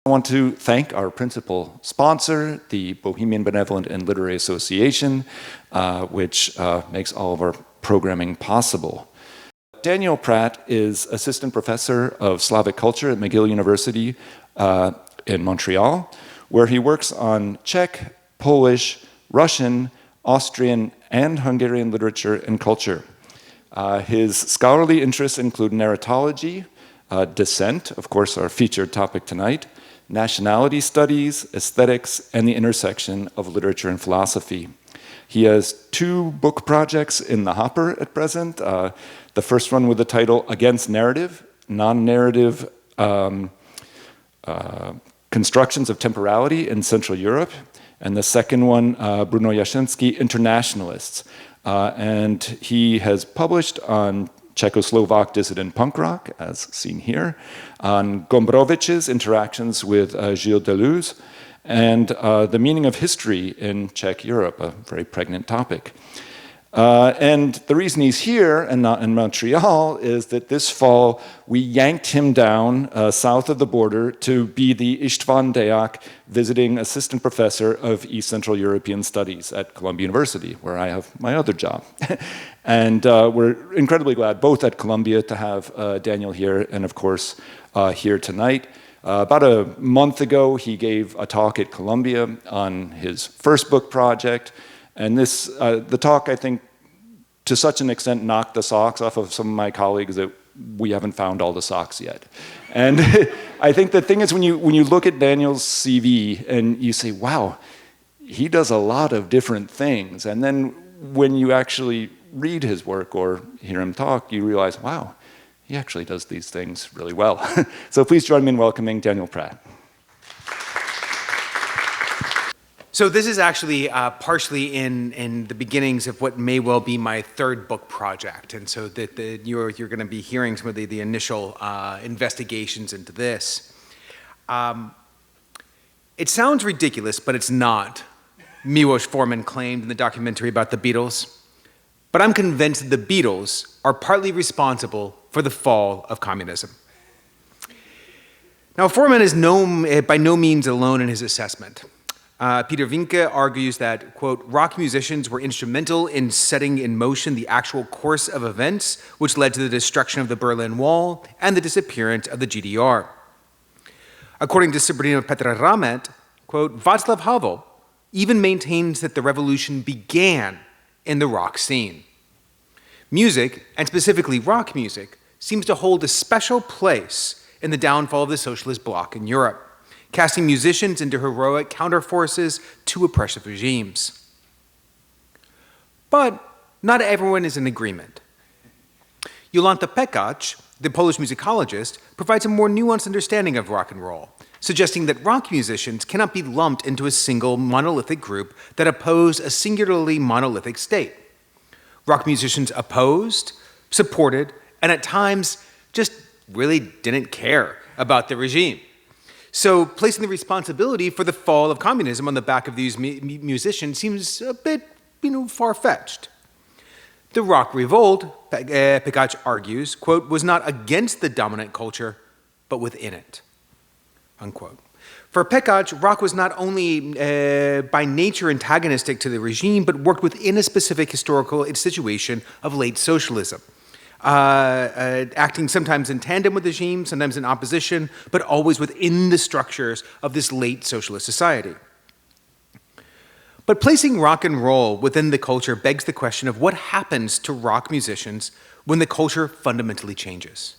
I want to thank our principal sponsor, the Bohemian Benevolent and Literary Association, which makes all of our programming possible. Daniel Pratt is assistant professor of Slavic culture at McGill University in Montreal, where he works on Czech, Polish, Russian, Austrian, and Hungarian literature and culture. His scholarly interests include narratology, Dissent, of course our featured topic tonight, nationality studies, aesthetics, and the intersection of literature and philosophy. He has 2 book projects in the hopper at present. The first one with the title Against Narrative, Non-Narrative Constructions of Temporality in Central Europe. And the second one, Bruno Jasieński, Internationalists. And he has published on Czechoslovak dissident punk rock, as seen here, on Gombrowicz's interactions with Gilles Delleuze, and the meaning of history in Czech Europe, a very pregnant topic. And the reason he's here and not in Montreal is that this fall we yanked him down south of the border to be the István Deák visiting assistant professor of East Central European Studies at Columbia University, where I have my other job. And we're incredibly glad, both at Columbia, to have Daniel here and, of course, here tonight. About a month ago, he gave a talk at Columbia on his first book project. And this, the talk, I think, to such an extent knocked the socks off of some of my colleagues that we haven't found all the socks yet. And I think the thing is when you look at Daniel's CV and you say, wow, he does a lot of different things. And then when you actually read his work or hear him talk, you realize, wow, he actually does these things really well. So please join me in welcoming Daniel Pratt. So this is actually partially in the beginnings of what may well be my 3rd book project. And so you're going to be hearing some of the initial investigations into this. It sounds ridiculous, but it's not. Miłosz Forman claimed in the documentary about the Beatles. But I'm convinced that the Beatles are partly responsible for the fall of communism. Now, Forman is by no means alone in his assessment. Peter Vinke argues that, quote, rock musicians were instrumental in setting in motion the actual course of events which led to the destruction of the Berlin Wall and the disappearance of the GDR. According to Sabrina Petra Ramet, quote, Václav Havel even maintains that the revolution began in the rock scene. Music, and specifically rock music, seems to hold a special place in the downfall of the socialist bloc in Europe, casting musicians into heroic counterforces to oppressive regimes. But not everyone is in agreement. Jolanta Pekacz, the Polish musicologist, provides a more nuanced understanding of rock and roll, suggesting that rock musicians cannot be lumped into a single monolithic group that opposed a singularly monolithic state. Rock musicians opposed, supported, and at times just really didn't care about the regime. So placing the responsibility for the fall of communism on the back of these musicians seems a bit, far-fetched. The rock revolt, Pekacz argues, quote, was not against the dominant culture, but within it, unquote. For Pekacz, rock was not only by nature antagonistic to the regime, but worked within a specific historical situation of late socialism. Acting sometimes in tandem with the regime, sometimes in opposition, but always within the structures of this late socialist society. But placing rock and roll within the culture begs the question of what happens to rock musicians when the culture fundamentally changes.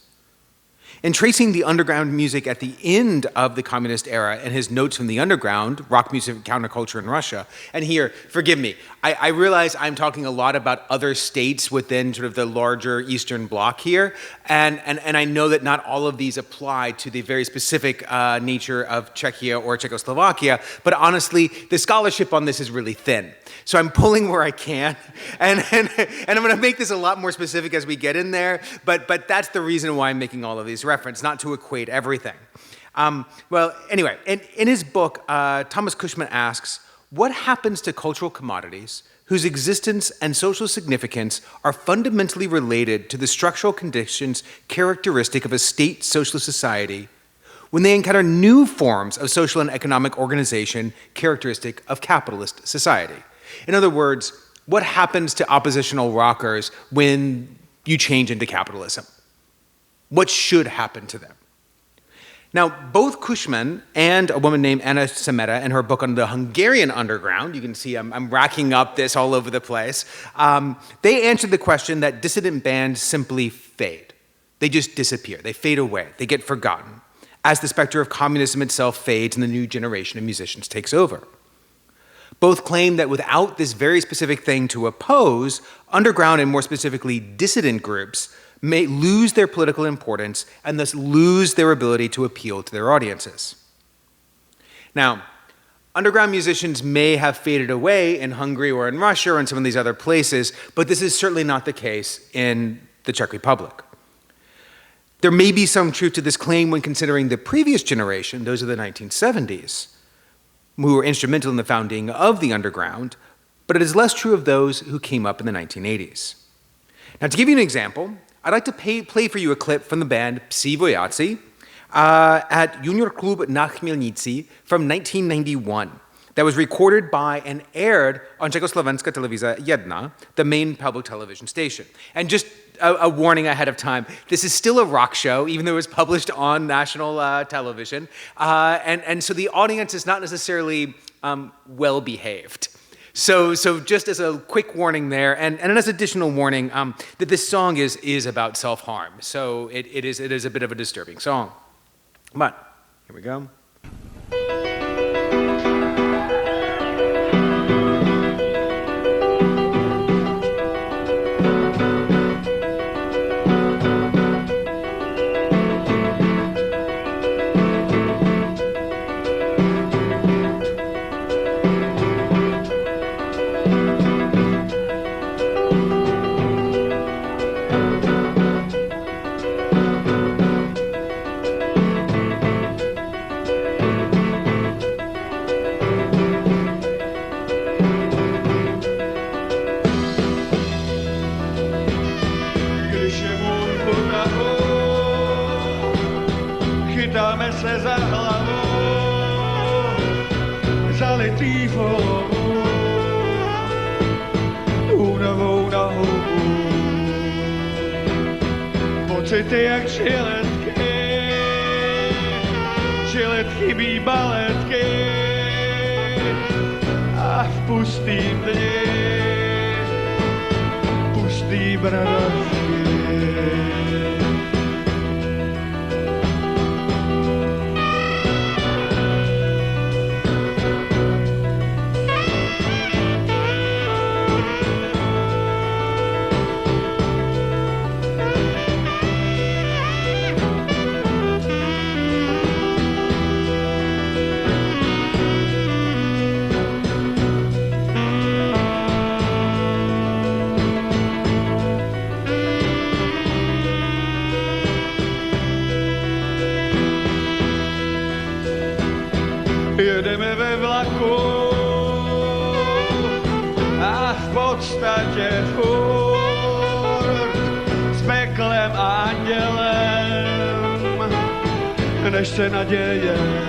In tracing the underground music at the end of the communist era and his notes from the underground, rock music counterculture in Russia, and here, forgive me, I realize I'm talking a lot about other states within sort of the larger Eastern Bloc here, and I know that not all of these apply to the very specific nature of Czechia or Czechoslovakia, but honestly, the scholarship on this is really thin. So I'm pulling where I can, and I'm going to make this a lot more specific as we get in there, but that's the reason why I'm making all of these references, not to equate everything. Well, anyway, in his book, Thomas Cushman asks, what happens to cultural commodities whose existence and social significance are fundamentally related to the structural conditions characteristic of a state socialist society when they encounter new forms of social and economic organization characteristic of capitalist society. In other words, what happens to oppositional rockers when you change into capitalism? What should happen to them? Now, both Cushman and a woman named Anna Semeta in her book on the Hungarian underground, you can see I'm racking up this all over the place, they answered the question that dissident bands simply fade. They just disappear. They fade away. They get forgotten as the specter of communism itself fades and the new generation of musicians takes over. Both claim that without this very specific thing to oppose, underground and more specifically dissident groups may lose their political importance and thus lose their ability to appeal to their audiences. Now, underground musicians may have faded away in Hungary or in Russia or in some of these other places, but this is certainly not the case in the Czech Republic. There may be some truth to this claim when considering the previous generation, those of the 1970s, who were instrumental in the founding of the underground, but it is less true of those who came up in the 1980s. Now, to give you an example, I'd like to play for you a clip from the band Psi vojáci at Junior Klub na Chmielnici from 1991 that was recorded by and aired on Czechoslovakia Televize 1, the main public television station. And just a warning ahead of time, this is still a rock show, even though it was published on national television. And so the audience is not necessarily well-behaved. So just as a quick warning there, and as additional warning, that this song is about self-harm. So it is a bit of a disturbing song. But here we go. Pocity jak žiletky mý baletky a v pustým dni pustý bradavky. Jedeme ve vlaku a v podstatě furt s peklem a andělem, než se nadějem.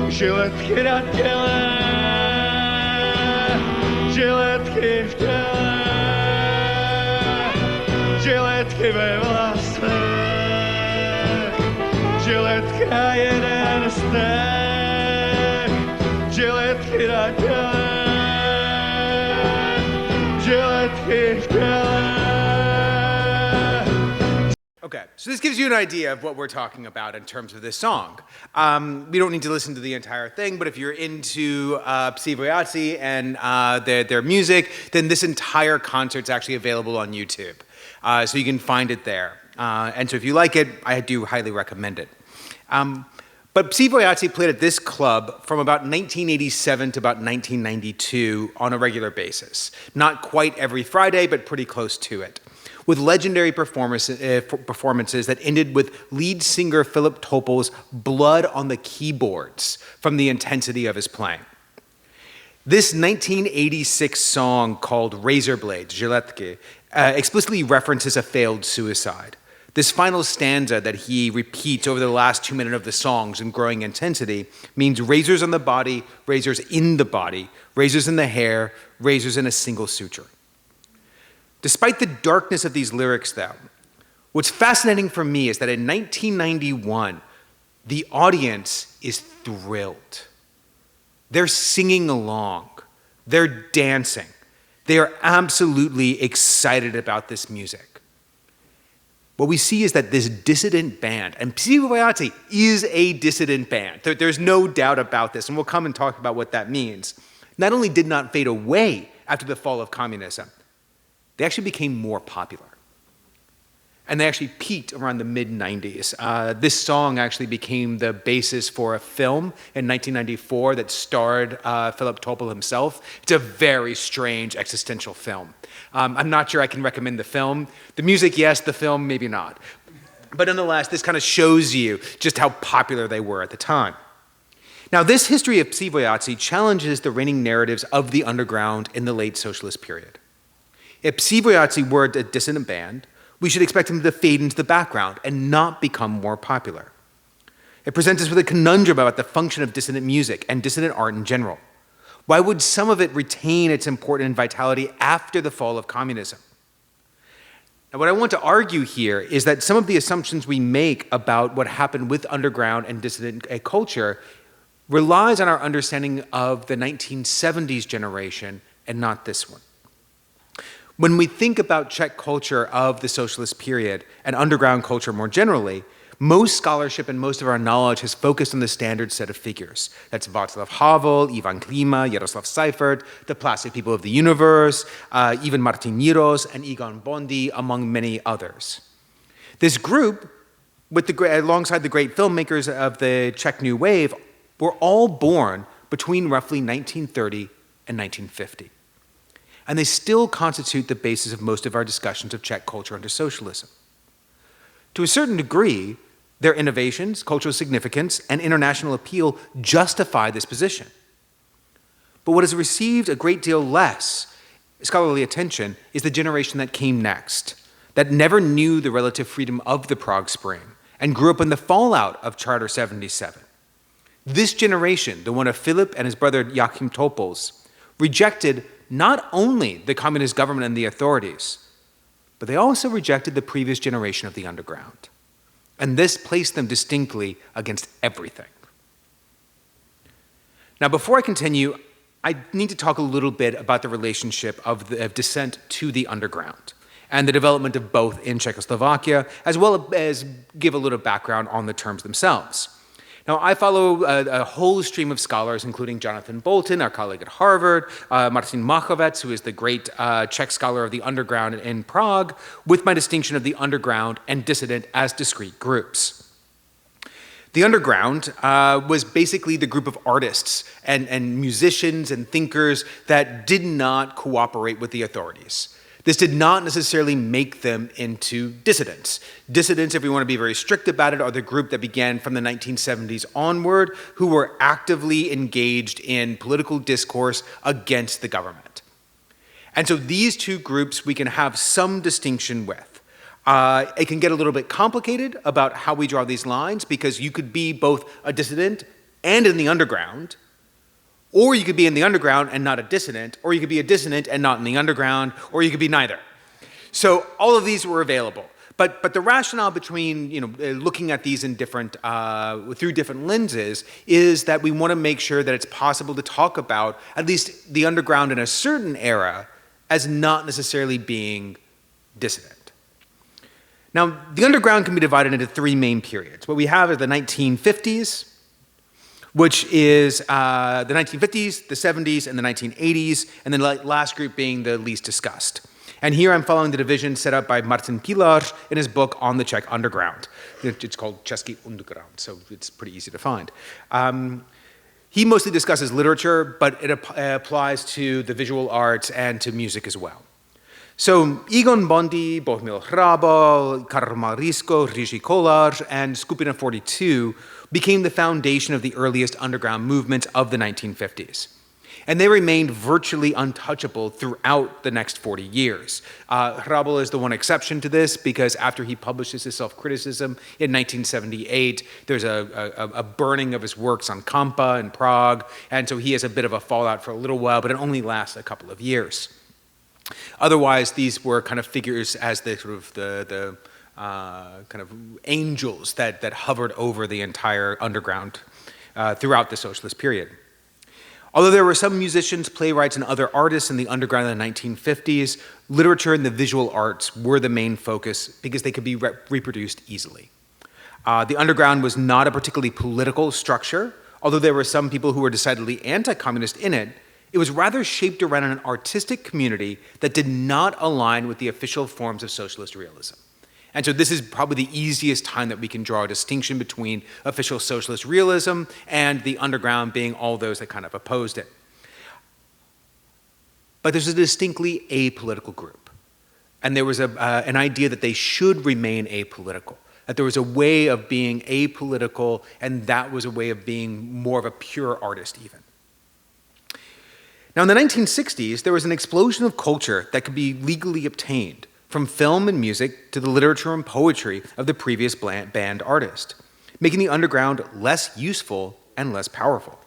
Žiletky na těle, žiletky v těle, žiletky ve vlasech, žiletka jeden stek, žiletky na těle, žiletky v těle. Okay, so this gives you an idea of what we're talking about in terms of this song. We don't need to listen to the entire thing, but if you're into Psi vojáci and their music, then this entire concert's actually available on YouTube. So you can find it there. And so if you like it, I do highly recommend it. But Psi vojáci played at this club from about 1987 to about 1992 on a regular basis. Not quite every Friday, but pretty close to it, with legendary performances that ended with lead singer Filip Topol's blood on the keyboards from the intensity of his playing. This 1986 song called Razor Blades, Žiletky, explicitly references a failed suicide. This final stanza that he repeats over the last 2 minutes of the songs in growing intensity means razors on the body, razors in the body, razors in the hair, razors in a single suture. Despite the darkness of these lyrics, though, what's fascinating for me is that in 1991, the audience is thrilled. They're singing along. They're dancing. They are absolutely excited about this music. What we see is that this dissident band, and Psi vojáci is a dissident band. There's no doubt about this, and we'll come and talk about what that means. Not only did not fade away after the fall of communism, they actually became more popular. And they actually peaked around the mid-90s. This song actually became the basis for a film in 1994 that starred Filip Topol himself. It's a very strange existential film. I'm not sure I can recommend the film. The music, yes. The film, maybe not. But nonetheless, this kind of shows you just how popular they were at the time. Now, this history of Psi vojáci challenges the reigning narratives of the underground in the late socialist period. If Psi vojáci were a dissident band, we should expect them to fade into the background and not become more popular. It presents us with a conundrum about the function of dissident music and dissident art in general. Why would some of it retain its importance and vitality after the fall of communism? Now, what I want to argue here is that some of the assumptions we make about what happened with underground and dissident culture relies on our understanding of the 1970s generation and not this one. When we think about Czech culture of the socialist period and underground culture more generally, most scholarship and most of our knowledge has focused on the standard set of figures. That's Václav Havel, Ivan Klima, Jaroslav Seifert, the plastic people of the universe, even Martin Niros and Egon Bondy, among many others. This group, alongside the great filmmakers of the Czech New Wave, were all born between roughly 1930 and 1950. And they still constitute the basis of most of our discussions of Czech culture under socialism. To a certain degree, their innovations, cultural significance, and international appeal justify this position. But what has received a great deal less scholarly attention is the generation that came next, that never knew the relative freedom of the Prague Spring and grew up in the fallout of Charter 77. This generation, the one of Filip and his brother Jáchym Topol's, rejected not only the communist government and the authorities, but they also rejected the previous generation of the underground. And this placed them distinctly against everything. Now, before I continue, I need to talk a little bit about the relationship of dissent to the underground and the development of both in Czechoslovakia, as well as give a little background on the terms themselves. Now, I follow a whole stream of scholars, including Jonathan Bolton, our colleague at Harvard, Martin Machovec, who is the great Czech scholar of the underground in Prague, with my distinction of the underground and dissident as discrete groups. The underground was basically the group of artists and musicians and thinkers that did not cooperate with the authorities. This did not necessarily make them into dissidents. Dissidents, if we want to be very strict about it, are the group that began from the 1970s onward who were actively engaged in political discourse against the government. And so these two groups we can have some distinction with. It can get a little bit complicated about how we draw these lines because you could be both a dissident and in the underground, or you could be in the underground and not a dissident, or you could be a dissident and not in the underground, or you could be neither. So all of these were available. But the rationale between looking at these in different through different lenses is that we want to make sure that it's possible to talk about at least the underground in a certain era as not necessarily being dissident. Now, the underground can be divided into three main periods. What we have is the 1950s, which is the 1950s, the 70s, and the 1980s, and then the last group being the least discussed. And here I'm following the division set up by Martin Pilar in his book on the Czech underground. It's called Český underground, so it's pretty easy to find. He mostly discusses literature, but it applies to the visual arts and to music as well. So Egon Bondy, Bohumil Hrabal, Karl Marisko, Jiří Kolář, and Skupina 42 became the foundation of the earliest underground movements of the 1950s. And they remained virtually untouchable throughout the next 40 years. Havel is the one exception to this because after he publishes his self-criticism in 1978, there's a burning of his works on Kampa in Prague, and so he has a bit of a fallout for a little while, but it only lasts a couple of years. Otherwise, these were kind of figures as the sort of the kind of angels that hovered over the entire underground throughout the socialist period. Although there were some musicians, playwrights, and other artists in the underground in the 1950s, literature and the visual arts were the main focus because they could be reproduced easily. The underground was not a particularly political structure, although there were some people who were decidedly anti-communist in it. It was rather shaped around an artistic community that did not align with the official forms of socialist realism. And so this is probably the easiest time that we can draw a distinction between official socialist realism and the underground being all those that kind of opposed it. But there's a distinctly apolitical group. And there was an idea that they should remain apolitical, that there was a way of being apolitical, and that was a way of being more of a pure artist even. Now in the 1960s, there was an explosion of culture that could be legally obtained, from film and music to the literature and poetry of the previous band artist, making the underground less useful and less powerful.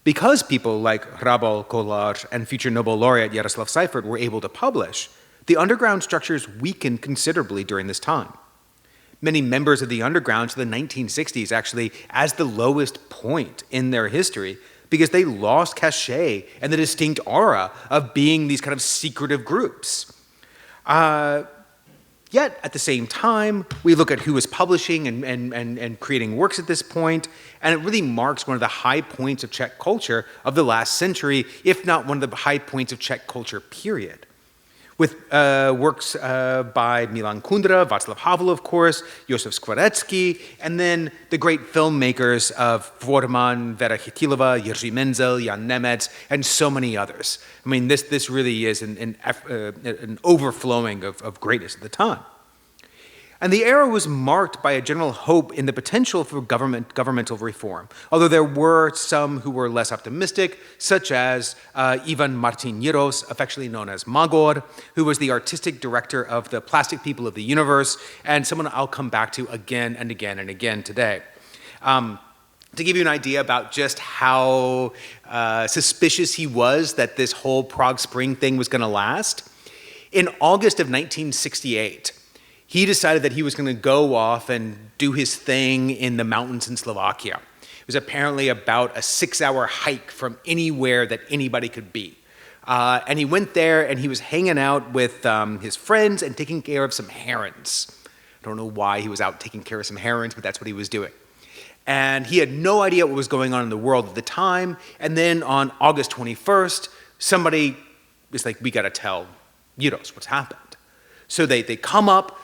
Because people like Hrabal, Kolář, and future Nobel laureate Jaroslav Seifert were able to publish, the underground structures weakened considerably during this time. Many members of the underground to the 1960s actually as the lowest point in their history because they lost cachet and the distinct aura of being these kind of secretive groups. Yet, at the same time, we look at who was publishing and creating works at this point, and it really marks one of the high points of Czech culture of the last century, if not one of the high points of Czech culture, period. With works by Milan Kundera, Václav Havel, of course, Josef Skvorecký, and then the great filmmakers of Vorman, Vera Chytilova, Jiří Menzel, Jan Nemec, and so many others. I mean, this really is an overflowing of greatness at the time. And the era was marked by a general hope in the potential for governmental reform, although there were some who were less optimistic, such as Ivan Martin Jiros, affectionately known as Magor, who was the artistic director of the Plastic People of the Universe, and someone I'll come back to again and again and again today. To give you an idea about just how suspicious he was that this whole Prague Spring thing was going to last, in August of 1968, he decided that he was going to go off and do his thing in the mountains in Slovakia. It was apparently about a 6-hour hike from anywhere that anybody could be. And he went there and he was hanging out with his friends and taking care of some herons. I don't know why he was out taking care of some herons, but that's what he was doing. And he had no idea what was going on in the world at the time. And then on August 21st, somebody was like, we got to tell Jiros what's happened. So they come up,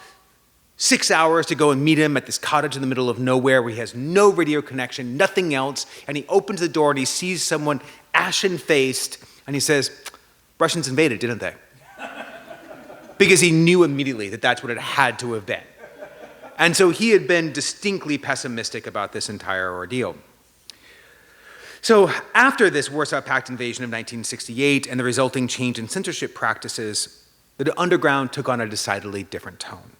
6 hours to go and meet him at this cottage in the middle of nowhere where he has no radio connection, nothing else, and he opens the door and he sees someone ashen-faced, and he says, Russians invaded, didn't they? Because he knew immediately that that's what it had to have been. And so he had been distinctly pessimistic about this entire ordeal. So after this Warsaw Pact invasion of 1968 and the resulting change in censorship practices, the underground took on a decidedly different tone.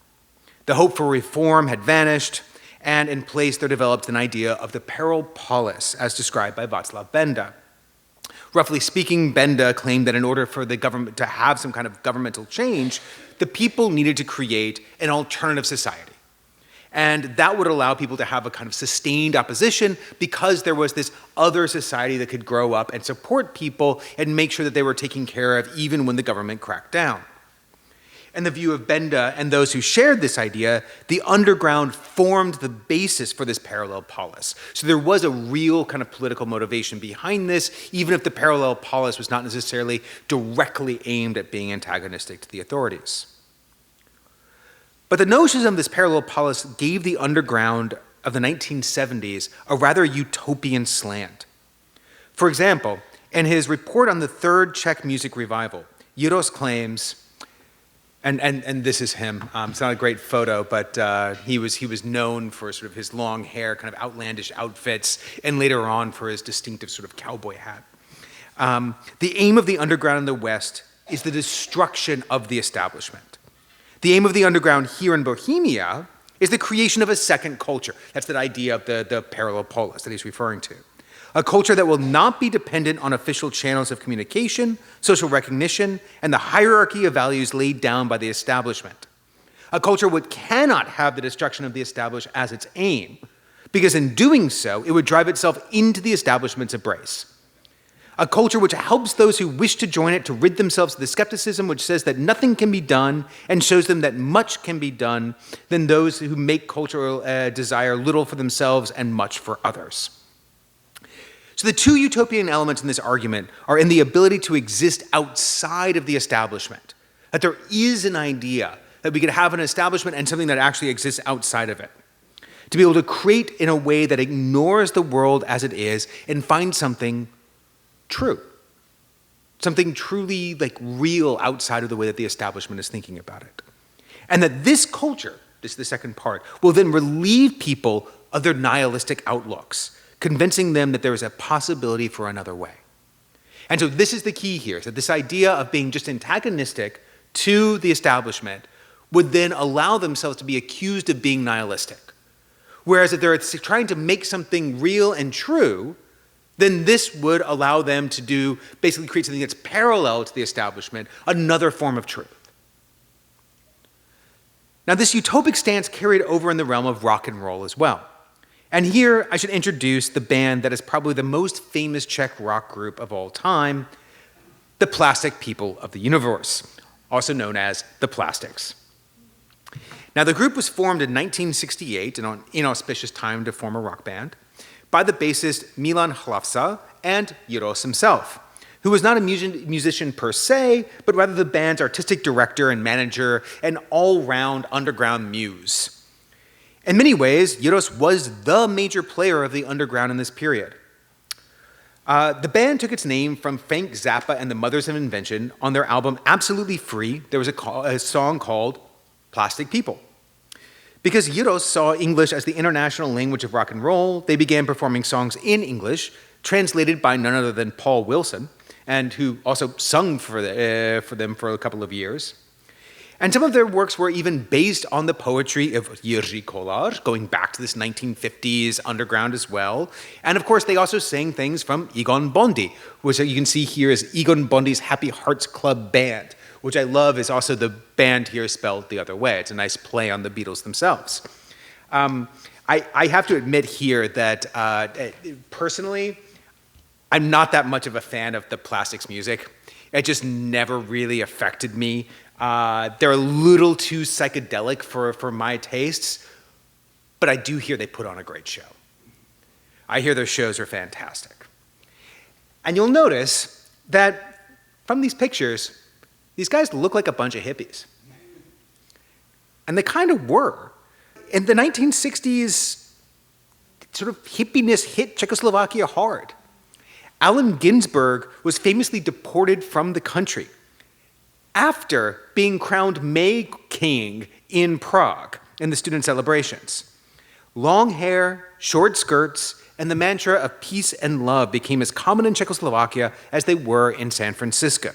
The hope for reform had vanished, and in place there developed an idea of the peril polis, as described by Václav Benda. Roughly speaking, Benda claimed that in order for the government to have some kind of governmental change, the people needed to create an alternative society. And that would allow people to have a kind of sustained opposition because there was this other society that could grow up and support people and make sure that they were taken care of even when the government cracked down. In the view of Benda and those who shared this idea, the underground formed the basis for this parallel polis. So there was a real kind of political motivation behind this, even if the parallel polis was not necessarily directly aimed at being antagonistic to the authorities. But the notions of this parallel polis gave the underground of the 1970s a rather utopian slant. For example, in his report on the Third Czech Music Revival, Jiros claims, and this is him. It's not a great photo, but he was known for sort of his long hair, kind of outlandish outfits, and later on for his distinctive sort of cowboy hat. The aim of the underground in the West is the destruction of the establishment. The aim of the underground here in Bohemia is the creation of a second culture. That's that idea of the parallel polis that he's referring to. A culture that will not be dependent on official channels of communication, social recognition, and the hierarchy of values laid down by the establishment. A culture which cannot have the destruction of the established as its aim, because in doing so, it would drive itself into the establishment's embrace. A culture which helps those who wish to join it to rid themselves of the skepticism which says that nothing can be done and shows them that much can be done than those who make cultural desire little for themselves and much for others. So the two utopian elements in this argument are in the ability to exist outside of the establishment, that there is an idea that we could have an establishment and something that actually exists outside of it. To be able to create in a way that ignores the world as it is and find something true. Something truly real outside of the way that the establishment is thinking about it. And that this culture, this is the second part, will then relieve people of their nihilistic outlooks, convincing them that there is a possibility for another way. And so this is the key here, is that this idea of being just antagonistic to the establishment would then allow themselves to be accused of being nihilistic. Whereas if they're trying to make something real and true, then this would allow them to basically create something that's parallel to the establishment, another form of truth. Now, this utopic stance carried over in the realm of rock and roll as well. And here I should introduce the band that is probably the most famous Czech rock group of all time, the Plastic People of the Universe, also known as the Plastics. Now, the group was formed in 1968, an inauspicious time to form a rock band, by the bassist Milan Hlavsa and Jiros himself, who was not a musician per se, but rather the band's artistic director and manager, an all-round underground muse. In many ways, Jiros was the major player of the underground in this period. The band took its name from Frank Zappa and the Mothers of Invention. On their album Absolutely Free, there was a song called Plastic People. Because Jiros saw English as the international language of rock and roll, they began performing songs in English, translated by none other than Paul Wilson, and who also sung for them for a couple of years. And some of their works were even based on the poetry of Jiří Kolář, going back to this 1950s underground as well. And of course, they also sang things from Egon Bondy, which you can see here is Egon Bondy's Happy Hearts Club Band, which I love is also the band here spelled the other way. It's a nice play on the Beatles themselves. I have to admit here that personally, I'm not that much of a fan of the Plastics music. It just never really affected me. They're a little too psychedelic for my tastes, but I do hear they put on a great show. I hear their shows are fantastic. And you'll notice that from these pictures, these guys look like a bunch of hippies. And they kind of were. In the 1960s, sort of hippiness hit Czechoslovakia hard. Allen Ginsberg was famously deported from the country after being crowned May King in Prague in the student celebrations. Long hair, short skirts, and the mantra of peace and love became as common in Czechoslovakia as they were in San Francisco.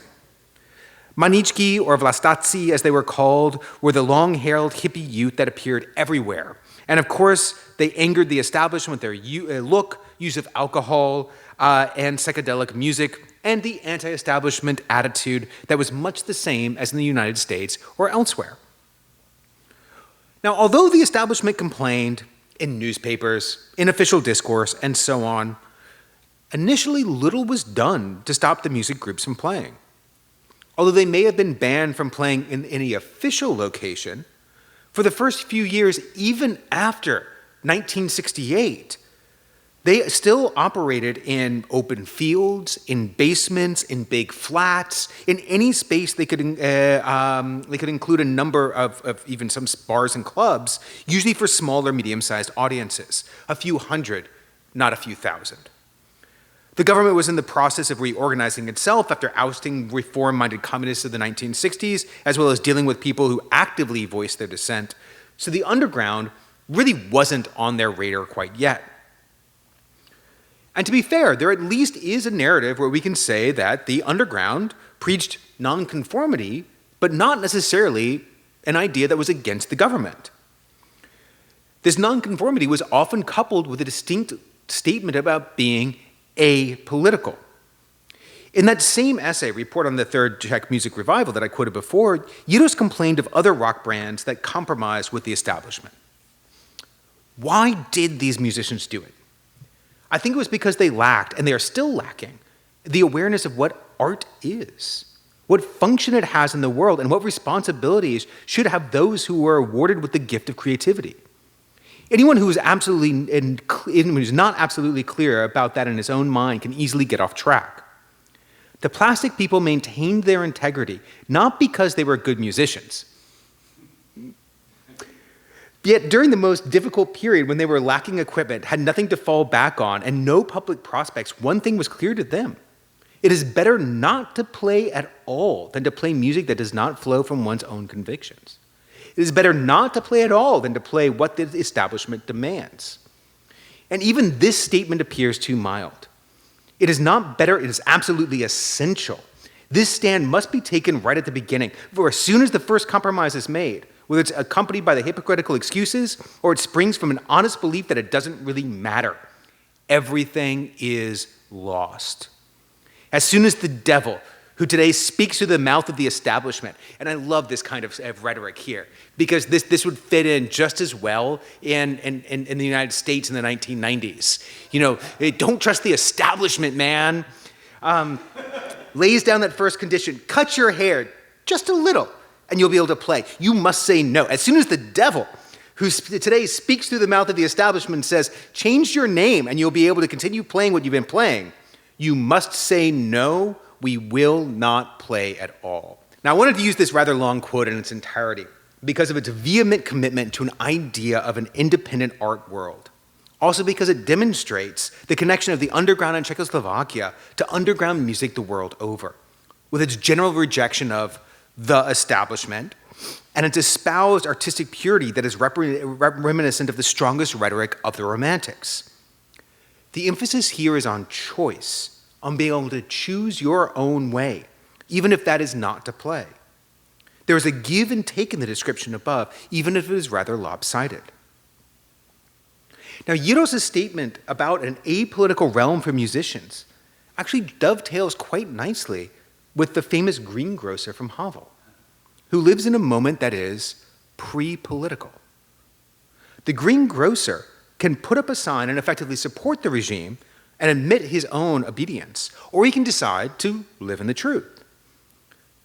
Maničky, or Vlastaci as they were called, were the long-haired hippie youth that appeared everywhere. And of course, they angered the establishment with their look, use of alcohol, and psychedelic music, and the anti-establishment attitude that was much the same as in the United States or elsewhere. Now, although the establishment complained in newspapers, in official discourse, and so on, initially little was done to stop the music groups from playing. Although they may have been banned from playing in any official location, for the first few years, even after 1968, they still operated in open fields, in basements, in big flats, in any space they could include a number of even some bars and clubs, usually for smaller, medium-sized audiences, a few hundred, not a few thousand. The government was in the process of reorganizing itself after ousting reform-minded communists of the 1960s, as well as dealing with people who actively voiced their dissent. So the underground really wasn't on their radar quite yet. And to be fair, there at least is a narrative where we can say that the underground preached nonconformity, but not necessarily an idea that was against the government. This nonconformity was often coupled with a distinct statement about being apolitical. In that same essay, Report on the Third Czech Music Revival that I quoted before, Delleuze complained of other rock brands that compromised with the establishment. Why did these musicians do it? I think it was because they lacked, and they are still lacking, the awareness of what art is, what function it has in the world, and what responsibilities should have those who were awarded with the gift of creativity. Anyone who is not absolutely clear about that in his own mind can easily get off track. The plastic people maintained their integrity, not because they were good musicians. Yet during the most difficult period when they were lacking equipment, had nothing to fall back on, and no public prospects, one thing was clear to them. It is better not to play at all than to play music that does not flow from one's own convictions. It is better not to play at all than to play what the establishment demands. And even this statement appears too mild. It is not better, it is absolutely essential. This stand must be taken right at the beginning, for as soon as the first compromise is made, whether it's accompanied by the hypocritical excuses or it springs from an honest belief that it doesn't really matter, everything is lost. As soon as the devil, who today speaks through the mouth of the establishment, and I love this kind of rhetoric here, because this would fit in just as well in the United States in the 1990s. You know, hey, don't trust the establishment, man. Lays down that first condition, cut your hair just a little, and you'll be able to play. You must say no. As soon as the devil, who today speaks through the mouth of the establishment, says, change your name and you'll be able to continue playing what you've been playing, you must say no, we will not play at all. Now, I wanted to use this rather long quote in its entirety because of its vehement commitment to an idea of an independent art world. Also because it demonstrates the connection of the underground in Czechoslovakia to underground music the world over, with its general rejection of the establishment and its espoused artistic purity that is reminiscent of the strongest rhetoric of the Romantics. The emphasis here is on choice, on being able to choose your own way, even if that is not to play. There is a give and take in the description above, even if it is rather lopsided. Now, Delleuze's statement about an apolitical realm for musicians actually dovetails quite nicely with the famous greengrocer from Havel, who lives in a moment that is pre-political. The greengrocer can put up a sign and effectively support the regime and admit his own obedience, or he can decide to live in the truth.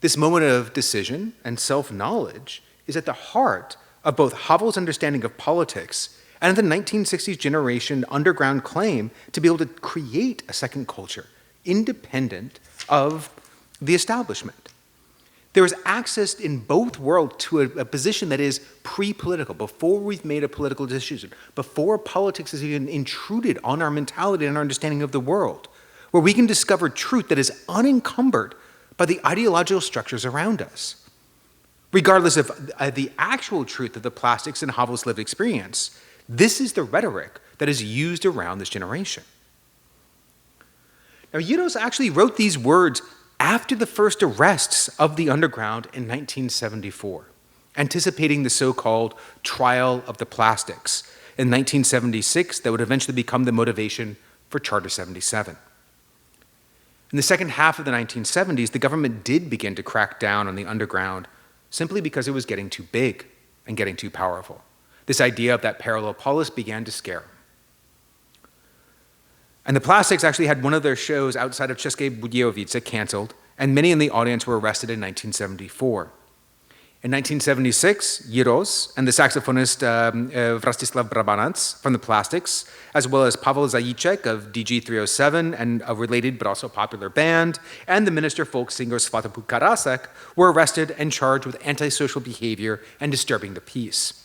This moment of decision and self-knowledge is at the heart of both Havel's understanding of politics and the 1960s generation underground claim to be able to create a second culture, independent of the establishment. There is access in both worlds to a position that is pre-political, before we've made a political decision, before politics has even intruded on our mentality and our understanding of the world, where we can discover truth that is unencumbered by the ideological structures around us. Regardless of the actual truth of the plastics and Havel's lived experience, this is the rhetoric that is used around this generation. Now, Delleuze actually wrote these words after the first arrests of the underground in 1974, anticipating the so-called trial of the plastics in 1976 that would eventually become the motivation for Charter 77. In the second half of the 1970s, the government did begin to crack down on the underground simply because it was getting too big and getting too powerful. This idea of that parallel polis began to scare them. And the Plastics actually had one of their shows outside of České Budějovice canceled, and many in the audience were arrested in 1974. In 1976, Delleuze and the saxophonist Vrastislav Brabanec from the Plastics, as well as Pavel Zajíček of DG 307 and a related but also popular band, and the minister folk singer Svatopluk Karasek were arrested and charged with antisocial behavior and disturbing the peace.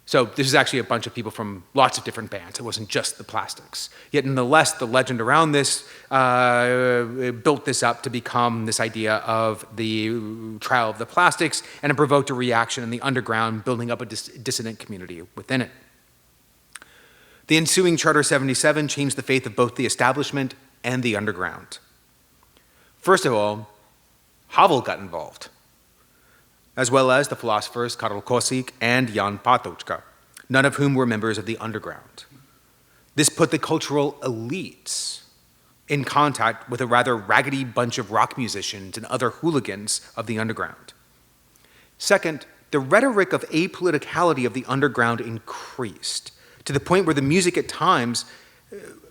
So this is actually a bunch of people from lots of different bands. It wasn't just the Plastics. Yet nonetheless, the legend around this built this up to become this idea of the trial of the Plastics, and it provoked a reaction in the underground, building up a dissident community within it. The ensuing Charter 77 changed the faith of both the establishment and the underground. First of all, Havel got involved, as well as the philosophers Karol Kosik and Jan Patočka, none of whom were members of the underground. This put the cultural elites in contact with a rather raggedy bunch of rock musicians and other hooligans of the underground. Second, the rhetoric of apoliticality of the underground increased to the point where the music at times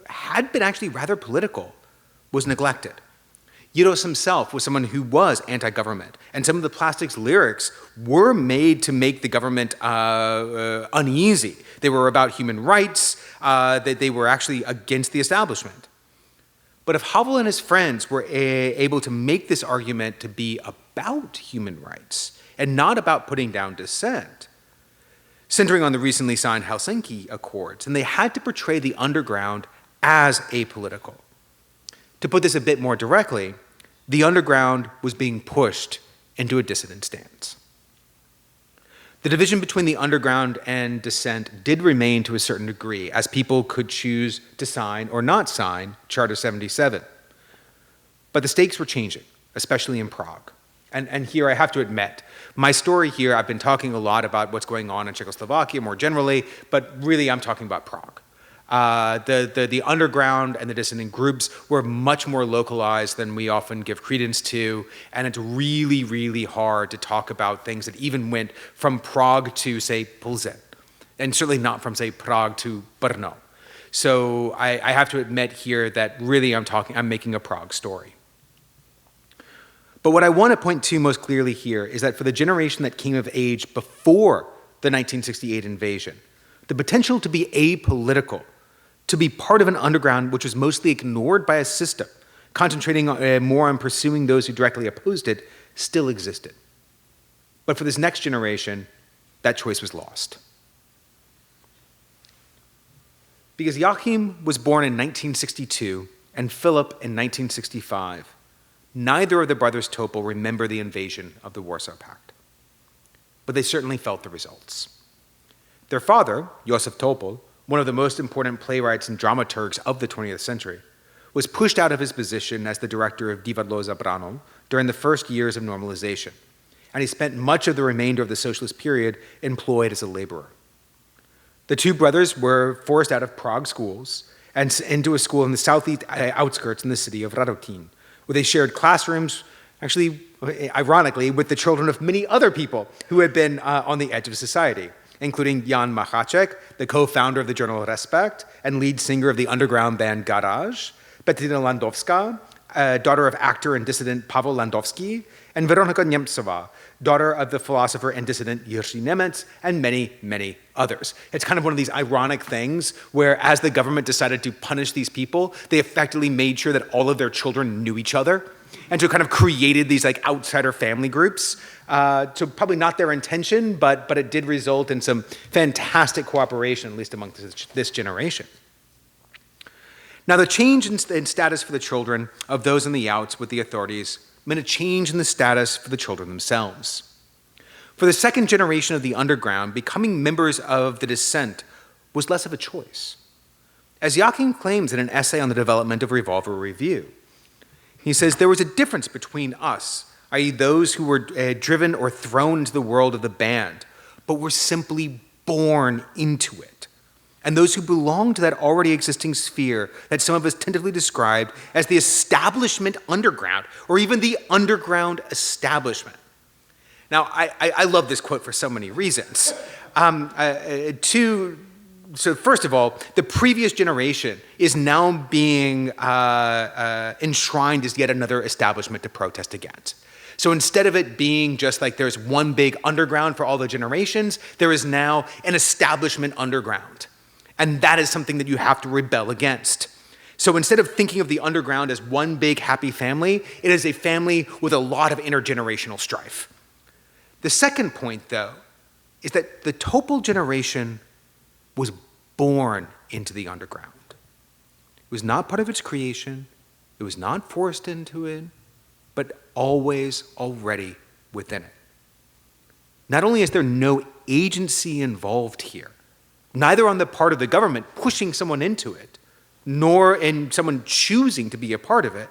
had been actually rather political, was neglected. Yiros himself was someone who was anti-government, and some of the Plastic's lyrics were made to make the government uneasy. They were about human rights, they were actually against the establishment. But if Havel and his friends were able to make this argument to be about human rights and not about putting down dissent, centering on the recently signed Helsinki Accords, and they had to portray the underground as apolitical. To put this a bit more directly, the underground was being pushed into a dissident stance. The division between the underground and dissent did remain to a certain degree, as people could choose to sign or not sign Charter 77. But the stakes were changing, especially in Prague. And here I have to admit, my story here, I've been talking a lot about what's going on in Czechoslovakia more generally, but really I'm talking about Prague. The underground and the dissident groups were much more localized than we often give credence to, and it's really, really hard to talk about things that even went from Prague to, say, Plzeň, and certainly not from, say, Prague to Brno. So I have to admit here that really I'm making a Prague story. But what I want to point to most clearly here is that for the generation that came of age before the 1968 invasion, the potential to be apolitical, to be part of an underground which was mostly ignored by a system, concentrating more on pursuing those who directly opposed it, still existed. But for this next generation, that choice was lost. Because Jáchym was born in 1962 and Filip in 1965, neither of the brothers Topol remember the invasion of the Warsaw Pact. But they certainly felt the results. Their father, Józef Topol, one of the most important playwrights and dramaturgs of the 20th century, was pushed out of his position as the director of Divadlo za Branou during the first years of normalization, and he spent much of the remainder of the socialist period employed as a laborer. The two brothers were forced out of Prague schools and into a school in the southeast outskirts in the city of Radotín, where they shared classrooms, actually, ironically, with the children of many other people who had been on the edge of society, including Jan Macháček, the co-founder of the journal Respect and lead singer of the underground band Garage, Petrina Landowska, daughter of actor and dissident Pavel Landowski, and Veronika Němcová, daughter of the philosopher and dissident Jiří Němec, and many, many others. It's kind of one of these ironic things where as the government decided to punish these people, they effectively made sure that all of their children knew each other, and so kind of created these like outsider family groups. So probably not their intention, but it did result in some fantastic cooperation, at least among this generation. Now the change in status for the children of those in the outs with the authorities meant a change in the status for the children themselves. For the second generation of the underground, becoming members of the dissent was less of a choice. As Jáchym claims in an essay on the development of Revolver Revue, he says, there was a difference between us, i.e. those who were driven or thrown into the world of the band, but were simply born into it, and those who belonged to that already existing sphere that some of us tentatively described as the establishment underground, or even the underground establishment. Now, I love this quote for so many reasons. So first of all, the previous generation is now being enshrined as yet another establishment to protest against. So instead of it being just like there's one big underground for all the generations, there is now an establishment underground. And that is something that you have to rebel against. So instead of thinking of the underground as one big happy family, it is a family with a lot of intergenerational strife. The second point, though, is that the Topol generation was born into the underground. It was not part of its creation, it was not forced into it, but always already within it. Not only is there no agency involved here, neither on the part of the government pushing someone into it, nor in someone choosing to be a part of it.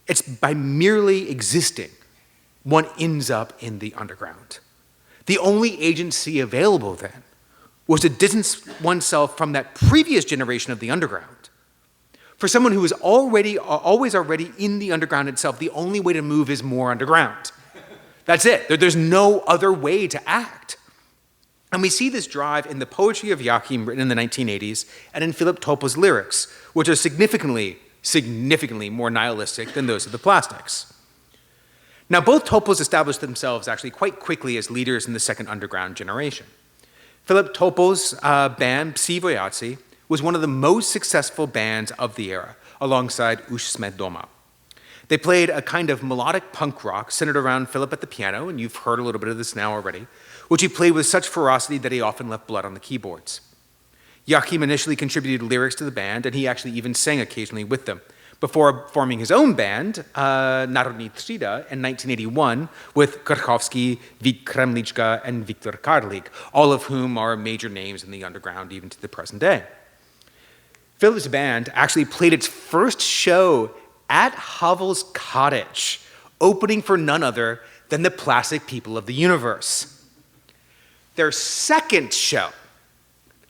It's by merely existing, one ends up in the underground. The only agency available then was to distance oneself from that previous generation of the underground. For someone who is always already in the underground itself, the only way to move is more underground. That's it. There's no other way to act. And we see this drive in the poetry of Jáchym, written in the 1980s, and in Filip Topol's lyrics, which are significantly more nihilistic than those of the Plastics. Now, both Topols established themselves actually quite quickly as leaders in the second underground generation. Filip Topol's band, Psi Vojáci, was one of the most successful bands of the era, alongside Už jsme doma. They played a kind of melodic punk rock centered around Filip at the piano, and you've heard a little bit of this now already, which he played with such ferocity that he often left blood on the keyboards. Jáchym initially contributed lyrics to the band, and he actually even sang occasionally with them, before forming his own band, Národní třída, in 1981, with Krchovsky, Vít Kremlička, and Viktor Karlík, all of whom are major names in the underground even to the present day. Filip's band actually played its first show at Havel's cottage, opening for none other than the Plastic People of the Universe. Their second show,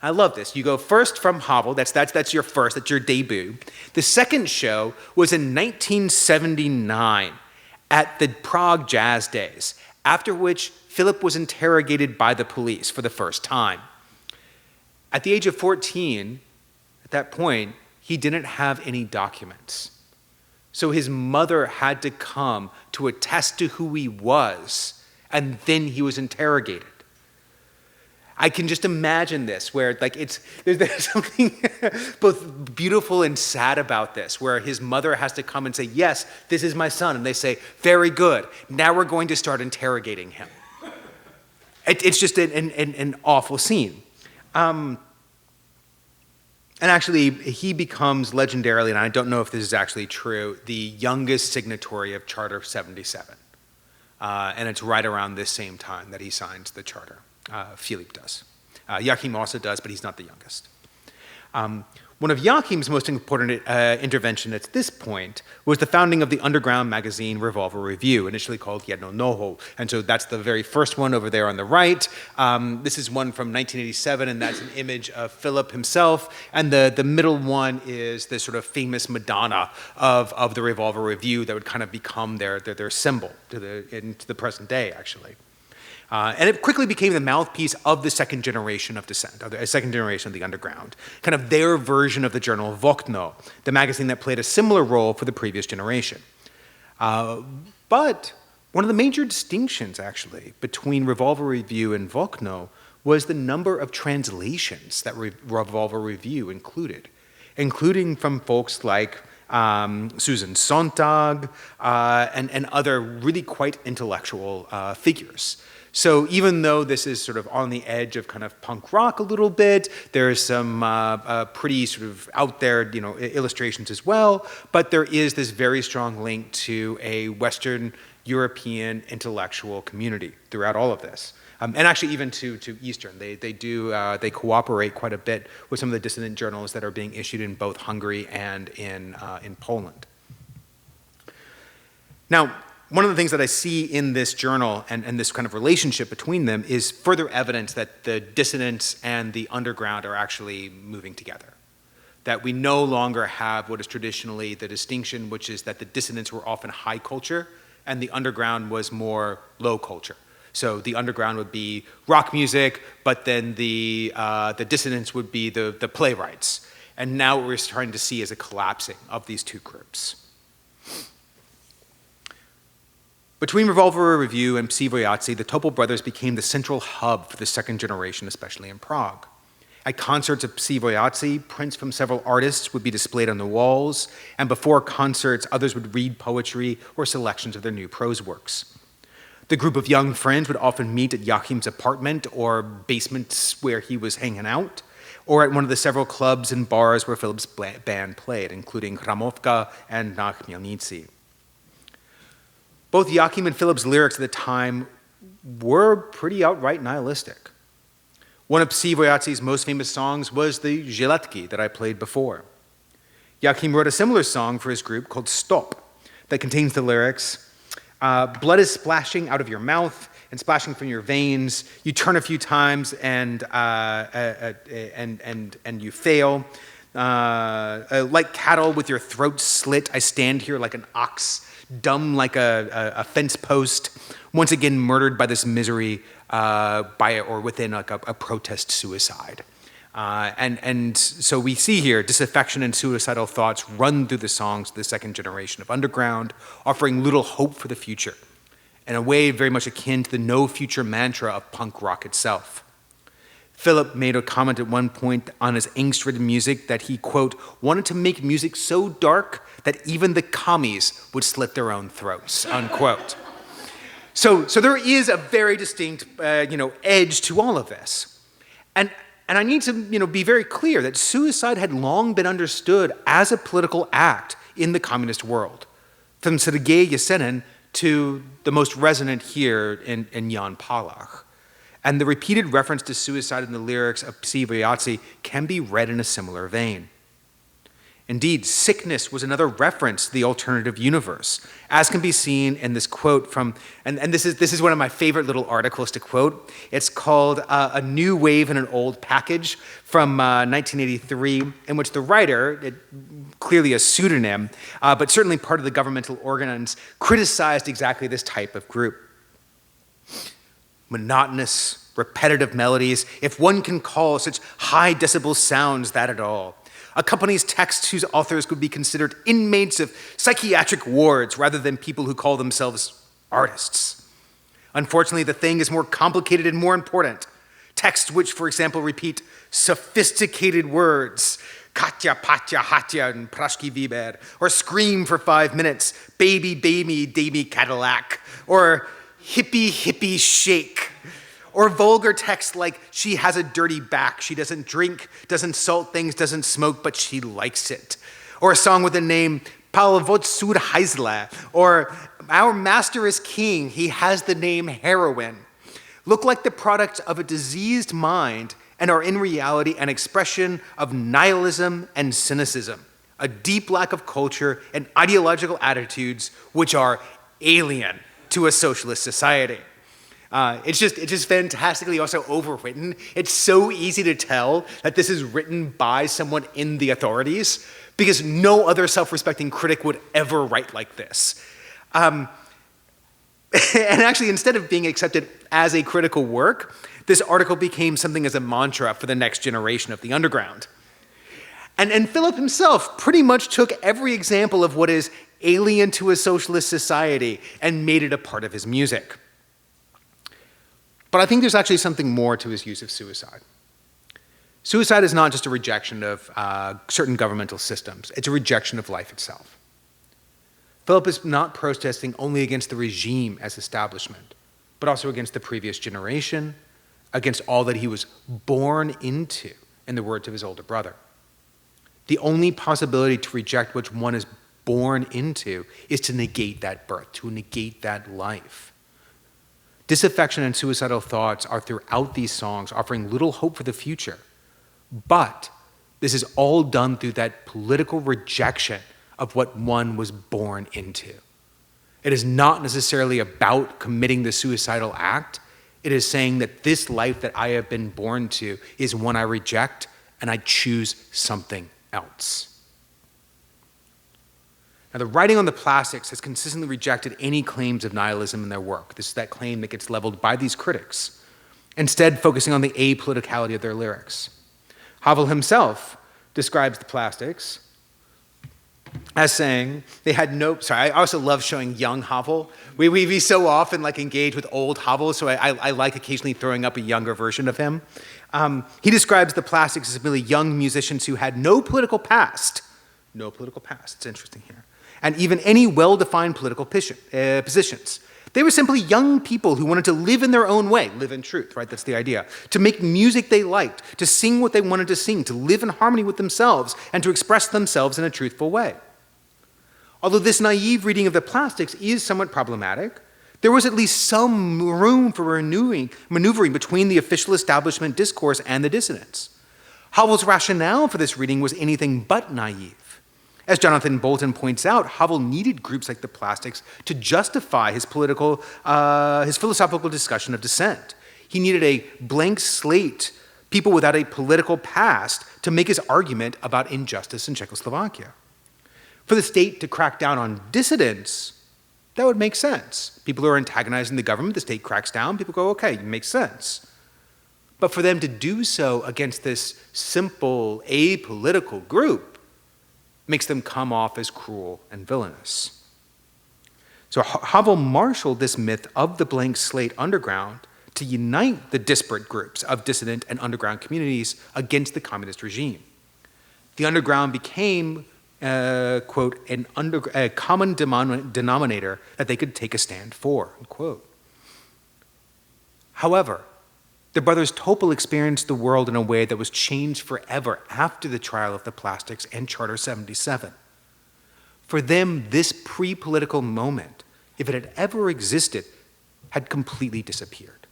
I love this. You go first from Havel, that's your first, that's your debut. The second show was in 1979 at the Prague Jazz Days, after which Filip was interrogated by the police for the first time. At the age of 14, at that point, he didn't have any documents. So his mother had to come to attest to who he was, and then he was interrogated. I can just imagine this, where like there's something both beautiful and sad about this, where his mother has to come and say, yes, this is my son. And they say, very good. Now we're going to start interrogating him. It's just an awful scene. And actually, he becomes legendarily, and I don't know if this is actually true, the youngest signatory of Charter 77. And it's right around this same time that he signs the charter. Filip does. Jáchym also does, but he's not the youngest. One of Jáchym's most important intervention at this point was the founding of the underground magazine Revolver Revue, initially called Jedno noho. And so that's the very first one over there on the right. This is one from 1987, and that's an image of Filip himself. And the middle one is this sort of famous Madonna of the Revolver Revue that would kind of become their symbol into the present day, actually. And it quickly became the mouthpiece of the second generation of Dissent, of the second generation of the underground, kind of their version of the journal Vokno, the magazine that played a similar role for the previous generation. But one of the major distinctions, actually, between Revolver Revue and Vokno was the number of translations that Revolver Revue included, including from folks like Susan Sontag and other really quite intellectual figures. So even though this is sort of on the edge of kind of punk rock a little bit, there's some pretty sort of out there, illustrations as well, but there is this very strong link to a Western European intellectual community throughout all of this. And actually even to Eastern. They cooperate quite a bit with some of the dissident journals that are being issued in both Hungary and in Poland. Now, one of the things that I see in this journal and this kind of relationship between them is further evidence that the dissidents and the underground are actually moving together. That we no longer have what is traditionally the distinction, which is that the dissidents were often high culture and the underground was more low culture. So the underground would be rock music, but then the dissidents would be the playwrights. And now what we're starting to see is a collapsing of these two groups. Between Revolver Revue and Psi Vojáci, the Topol brothers became the central hub for the second generation, especially in Prague. At concerts of Psi Vojáci, prints from several artists would be displayed on the walls, and before concerts, others would read poetry or selections of their new prose works. The group of young friends would often meet at Jáchym's apartment or basements where he was hanging out, or at one of the several clubs and bars where Filip's band played, including Hramovka and Na Chmielnici. Both Jáchym and Filip's lyrics at the time were pretty outright nihilistic. One of Psi Vojáci's most famous songs was the Žiletky that I played before. Jáchym wrote a similar song for his group called Stop that contains the lyrics, blood is splashing out of your mouth and splashing from your veins. You turn a few times and you fail. Like cattle with your throat slit, I stand here like an ox, dumb like a fence post, once again murdered by this misery by or within like a protest suicide. And so we see here disaffection and suicidal thoughts run through the songs of the second generation of underground, offering little hope for the future, in a way very much akin to the no future mantra of punk rock itself. Filip made a comment at one point on his angst-ridden music that he, quote, wanted to make music so dark that even the commies would slit their own throats, unquote. So there is a very distinct, edge to all of this. And I need to, be very clear that suicide had long been understood as a political act in the communist world, from Sergei Yesenin to the most resonant here in Jan Palach. And the repeated reference to suicide in the lyrics of Psi Vojáci can be read in a similar vein. Indeed, sickness was another reference to the alternative universe, as can be seen in this quote from, and this is one of my favorite little articles to quote. It's called A New Wave in an Old Package from 1983, in which the writer, clearly a pseudonym, but certainly part of the governmental organs, criticized exactly this type of group. Monotonous, repetitive melodies, if one can call such high decibel sounds that at all, accompanies texts whose authors would be considered inmates of psychiatric wards rather than people who call themselves artists. Unfortunately, the thing is more complicated and more important. Texts which, for example, repeat sophisticated words, Katya, Patya, Hatya, and Prashki Viber, or scream for 5 minutes, baby, baby, baby Cadillac, or hippie, hippie shake. Or vulgar text like, she has a dirty back, she doesn't drink, doesn't salt things, doesn't smoke, but she likes it. Or a song with the name Palavot Sur Heisla, or our master is king, he has the name heroin, look like the product of a diseased mind and are in reality an expression of nihilism and cynicism, a deep lack of culture and ideological attitudes which are alien to a socialist society. It's just fantastically also overwritten. It's so easy to tell that this is written by someone in the authorities because no other self-respecting critic would ever write like this. And actually, instead of being accepted as a critical work, this article became something as a mantra for the next generation of the underground. And Filip himself pretty much took every example of what is alien to a socialist society and made it a part of his music. But I think there's actually something more to his use of suicide. Suicide is not just a rejection of certain governmental systems, it's a rejection of life itself. Filip is not protesting only against the regime as establishment, but also against the previous generation, against all that he was born into, in the words of his older brother. The only possibility to reject what one is born into is to negate that birth, to negate that life. Disaffection and suicidal thoughts are throughout these songs, offering little hope for the future. But this is all done through that political rejection of what one was born into. It is not necessarily about committing the suicidal act. It is saying that this life that I have been born to is one I reject and I choose something else. Now, the writing on the plastics has consistently rejected any claims of nihilism in their work. This is that claim that gets leveled by these critics, instead focusing on the apoliticality of their lyrics. Havel himself describes the plastics as saying they had no, I also love showing young Havel. We so often engage with old Havel, so I like occasionally throwing up a younger version of him. He describes the plastics as really young musicians who had no political past. No political past, it's interesting here. And even any well-defined political positions. They were simply young people who wanted to live in their own way, live in truth, right? That's the idea. To make music they liked, to sing what they wanted to sing, to live in harmony with themselves, and to express themselves in a truthful way. Although this naive reading of the plastics is somewhat problematic, There was at least some room for maneuvering between the official establishment discourse and the dissidents. Havel's rationale for this reading was anything but naive. As Jonathan Bolton points out, Havel needed groups like the Plastics to justify his philosophical discussion of dissent. He needed a blank slate, people without a political past, to make his argument about injustice in Czechoslovakia. For the state to crack down on dissidents, that would make sense. People who are antagonizing the government, the state cracks down, people go, okay, it makes sense. But for them to do so against this simple, apolitical group makes them come off as cruel and villainous. So Havel marshaled this myth of the blank slate underground to unite the disparate groups of dissident and underground communities against the communist regime. The underground became quote, a common denominator that they could take a stand for, unquote. However, the brothers Topol experienced the world in a way that was changed forever after the trial of the Plastics and Charter 77. For them, this pre-political moment, if it had ever existed, had completely disappeared.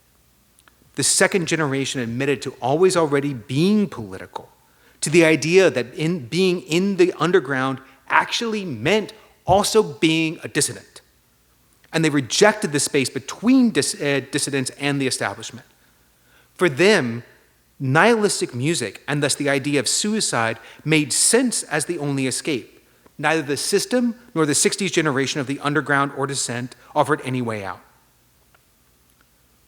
The second generation admitted to always already being political, to the idea that being in the underground actually meant also being a dissident. And they rejected the space between dissidents and the establishment. For them, nihilistic music, and thus the idea of suicide, made sense as the only escape. Neither the system nor the 60s generation of the underground or dissent offered any way out.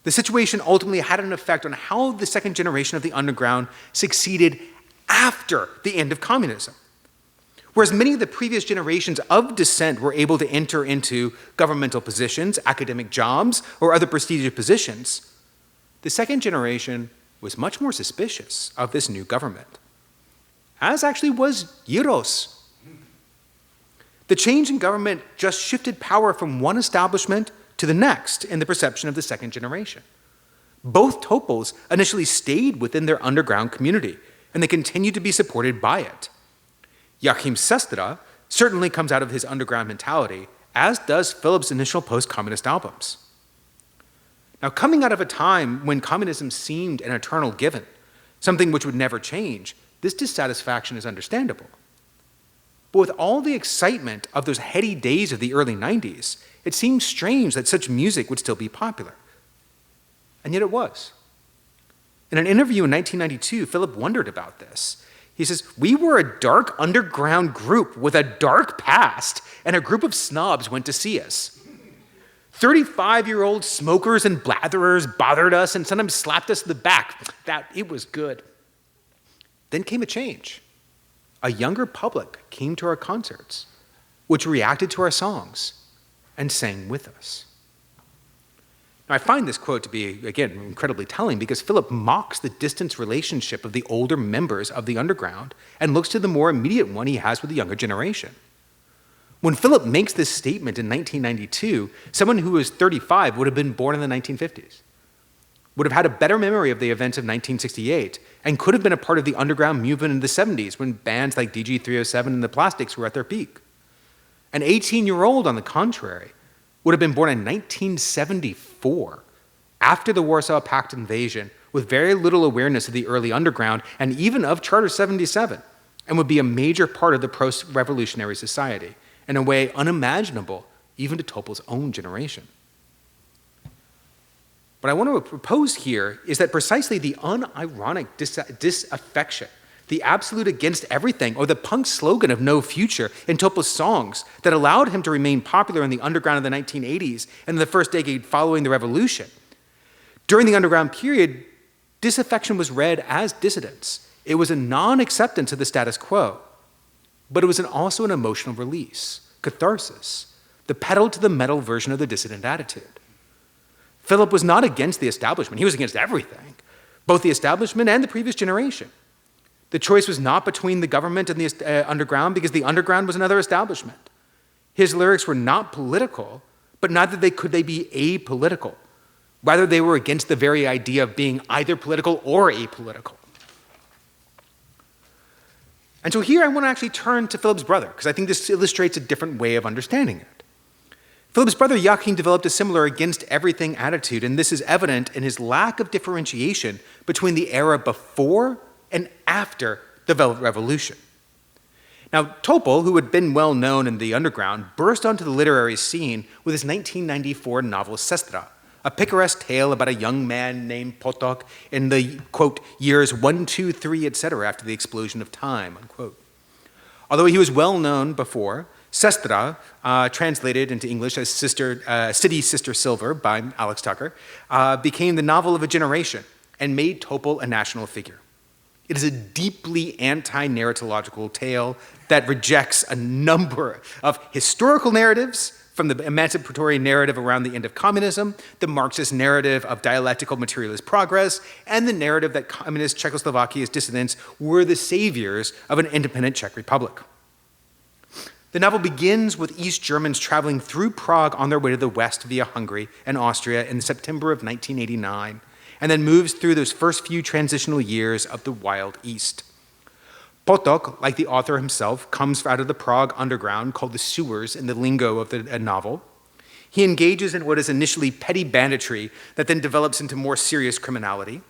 The situation ultimately had an effect on how the second generation of the underground succeeded after the end of communism. Whereas many of the previous generations of dissent were able to enter into governmental positions, academic jobs, or other prestigious positions, the second generation was much more suspicious of this new government, as actually was Jiros. The change in government just shifted power from one establishment to the next in the perception of the second generation. Both Topols initially stayed within their underground community, and they continued to be supported by it. Jáchym Sestra certainly comes out of his underground mentality, as does Filip's initial post-communist albums. Now, coming out of a time when communism seemed an eternal given, something which would never change, this dissatisfaction is understandable. But with all the excitement of those heady days of the early 90s, it seems strange that such music would still be popular. And yet it was. In an interview in 1992, Filip wondered about this. He says, "We were a dark underground group with a dark past, and a group of snobs went to see us. 35-year-old smokers and blatherers bothered us and sometimes slapped us in the back. It was good." Then came a change. A younger public came to our concerts, which reacted to our songs and sang with us. Now, I find this quote to be, again, incredibly telling because Filip mocks the distant relationship of the older members of the underground and looks to the more immediate one he has with the younger generation. When Filip makes this statement in 1992, someone who was 35 would have been born in the 1950s, would have had a better memory of the events of 1968, and could have been a part of the underground movement in the 70s when bands like DG307 and the Plastics were at their peak. An 18-year-old, on the contrary, would have been born in 1974, after the Warsaw Pact invasion, with very little awareness of the early underground and even of Charter 77, and would be a major part of the post-revolutionary society, in a way unimaginable even to Topol's own generation. What I want to propose here is that precisely the unironic disaffection, the absolute against everything, or the punk slogan of no future in Topol's songs that allowed him to remain popular in the underground of the 1980s and in the first decade following the revolution. During the underground period, disaffection was read as dissidence. It was a non-acceptance of the status quo, but it was also an emotional release, catharsis, the pedal to the metal version of the dissident attitude. Filip was not against the establishment. He was against everything, both the establishment and the previous generation. The choice was not between the government and the underground because the underground was another establishment. His lyrics were not political, but neither could they be apolitical. Rather, they were against the very idea of being either political or apolitical. And so here I want to actually turn to Filip's brother, because I think this illustrates a different way of understanding it. Filip's brother Jáchym developed a similar against-everything attitude, and this is evident in his lack of differentiation between the era before and after the Velvet Revolution. Now, Topol, who had been well known in the underground, burst onto the literary scene with his 1994 novel Sestra, a picaresque tale about a young man named Potok in the, quote, years 1, 2, 3, etc., after the explosion of time, unquote. Although he was well known before, Sestra, translated into English as City Sister Silver by Alex Tucker, became the novel of a generation and made Topol a national figure. It is a deeply anti-narratological tale that rejects a number of historical narratives, from the emancipatory narrative around the end of communism, the Marxist narrative of dialectical materialist progress, and the narrative that communist Czechoslovakia's dissidents were the saviors of an independent Czech Republic. The novel begins with East Germans traveling through Prague on their way to the west via Hungary and Austria in September of 1989, and then moves through those first few transitional years of the Wild East. Potok, like the author himself, comes out of the Prague underground, called the sewers in the lingo of the novel. He engages in what is initially petty banditry that then develops into more serious criminality.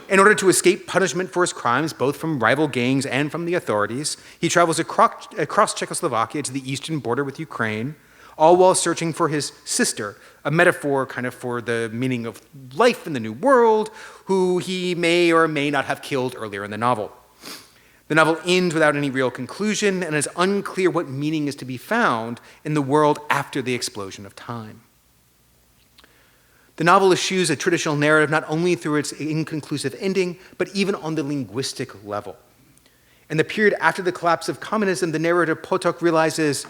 In order to escape punishment for his crimes, both from rival gangs and from the authorities, he travels across Czechoslovakia to the eastern border with Ukraine, all while searching for his sister, a metaphor kind of for the meaning of life in the New World, who he may or may not have killed earlier in the novel. The novel ends without any real conclusion, and it is unclear what meaning is to be found in the world after the explosion of time. The novel eschews a traditional narrative not only through its inconclusive ending, but even on the linguistic level. In the period after the collapse of communism, the narrator Potok realizes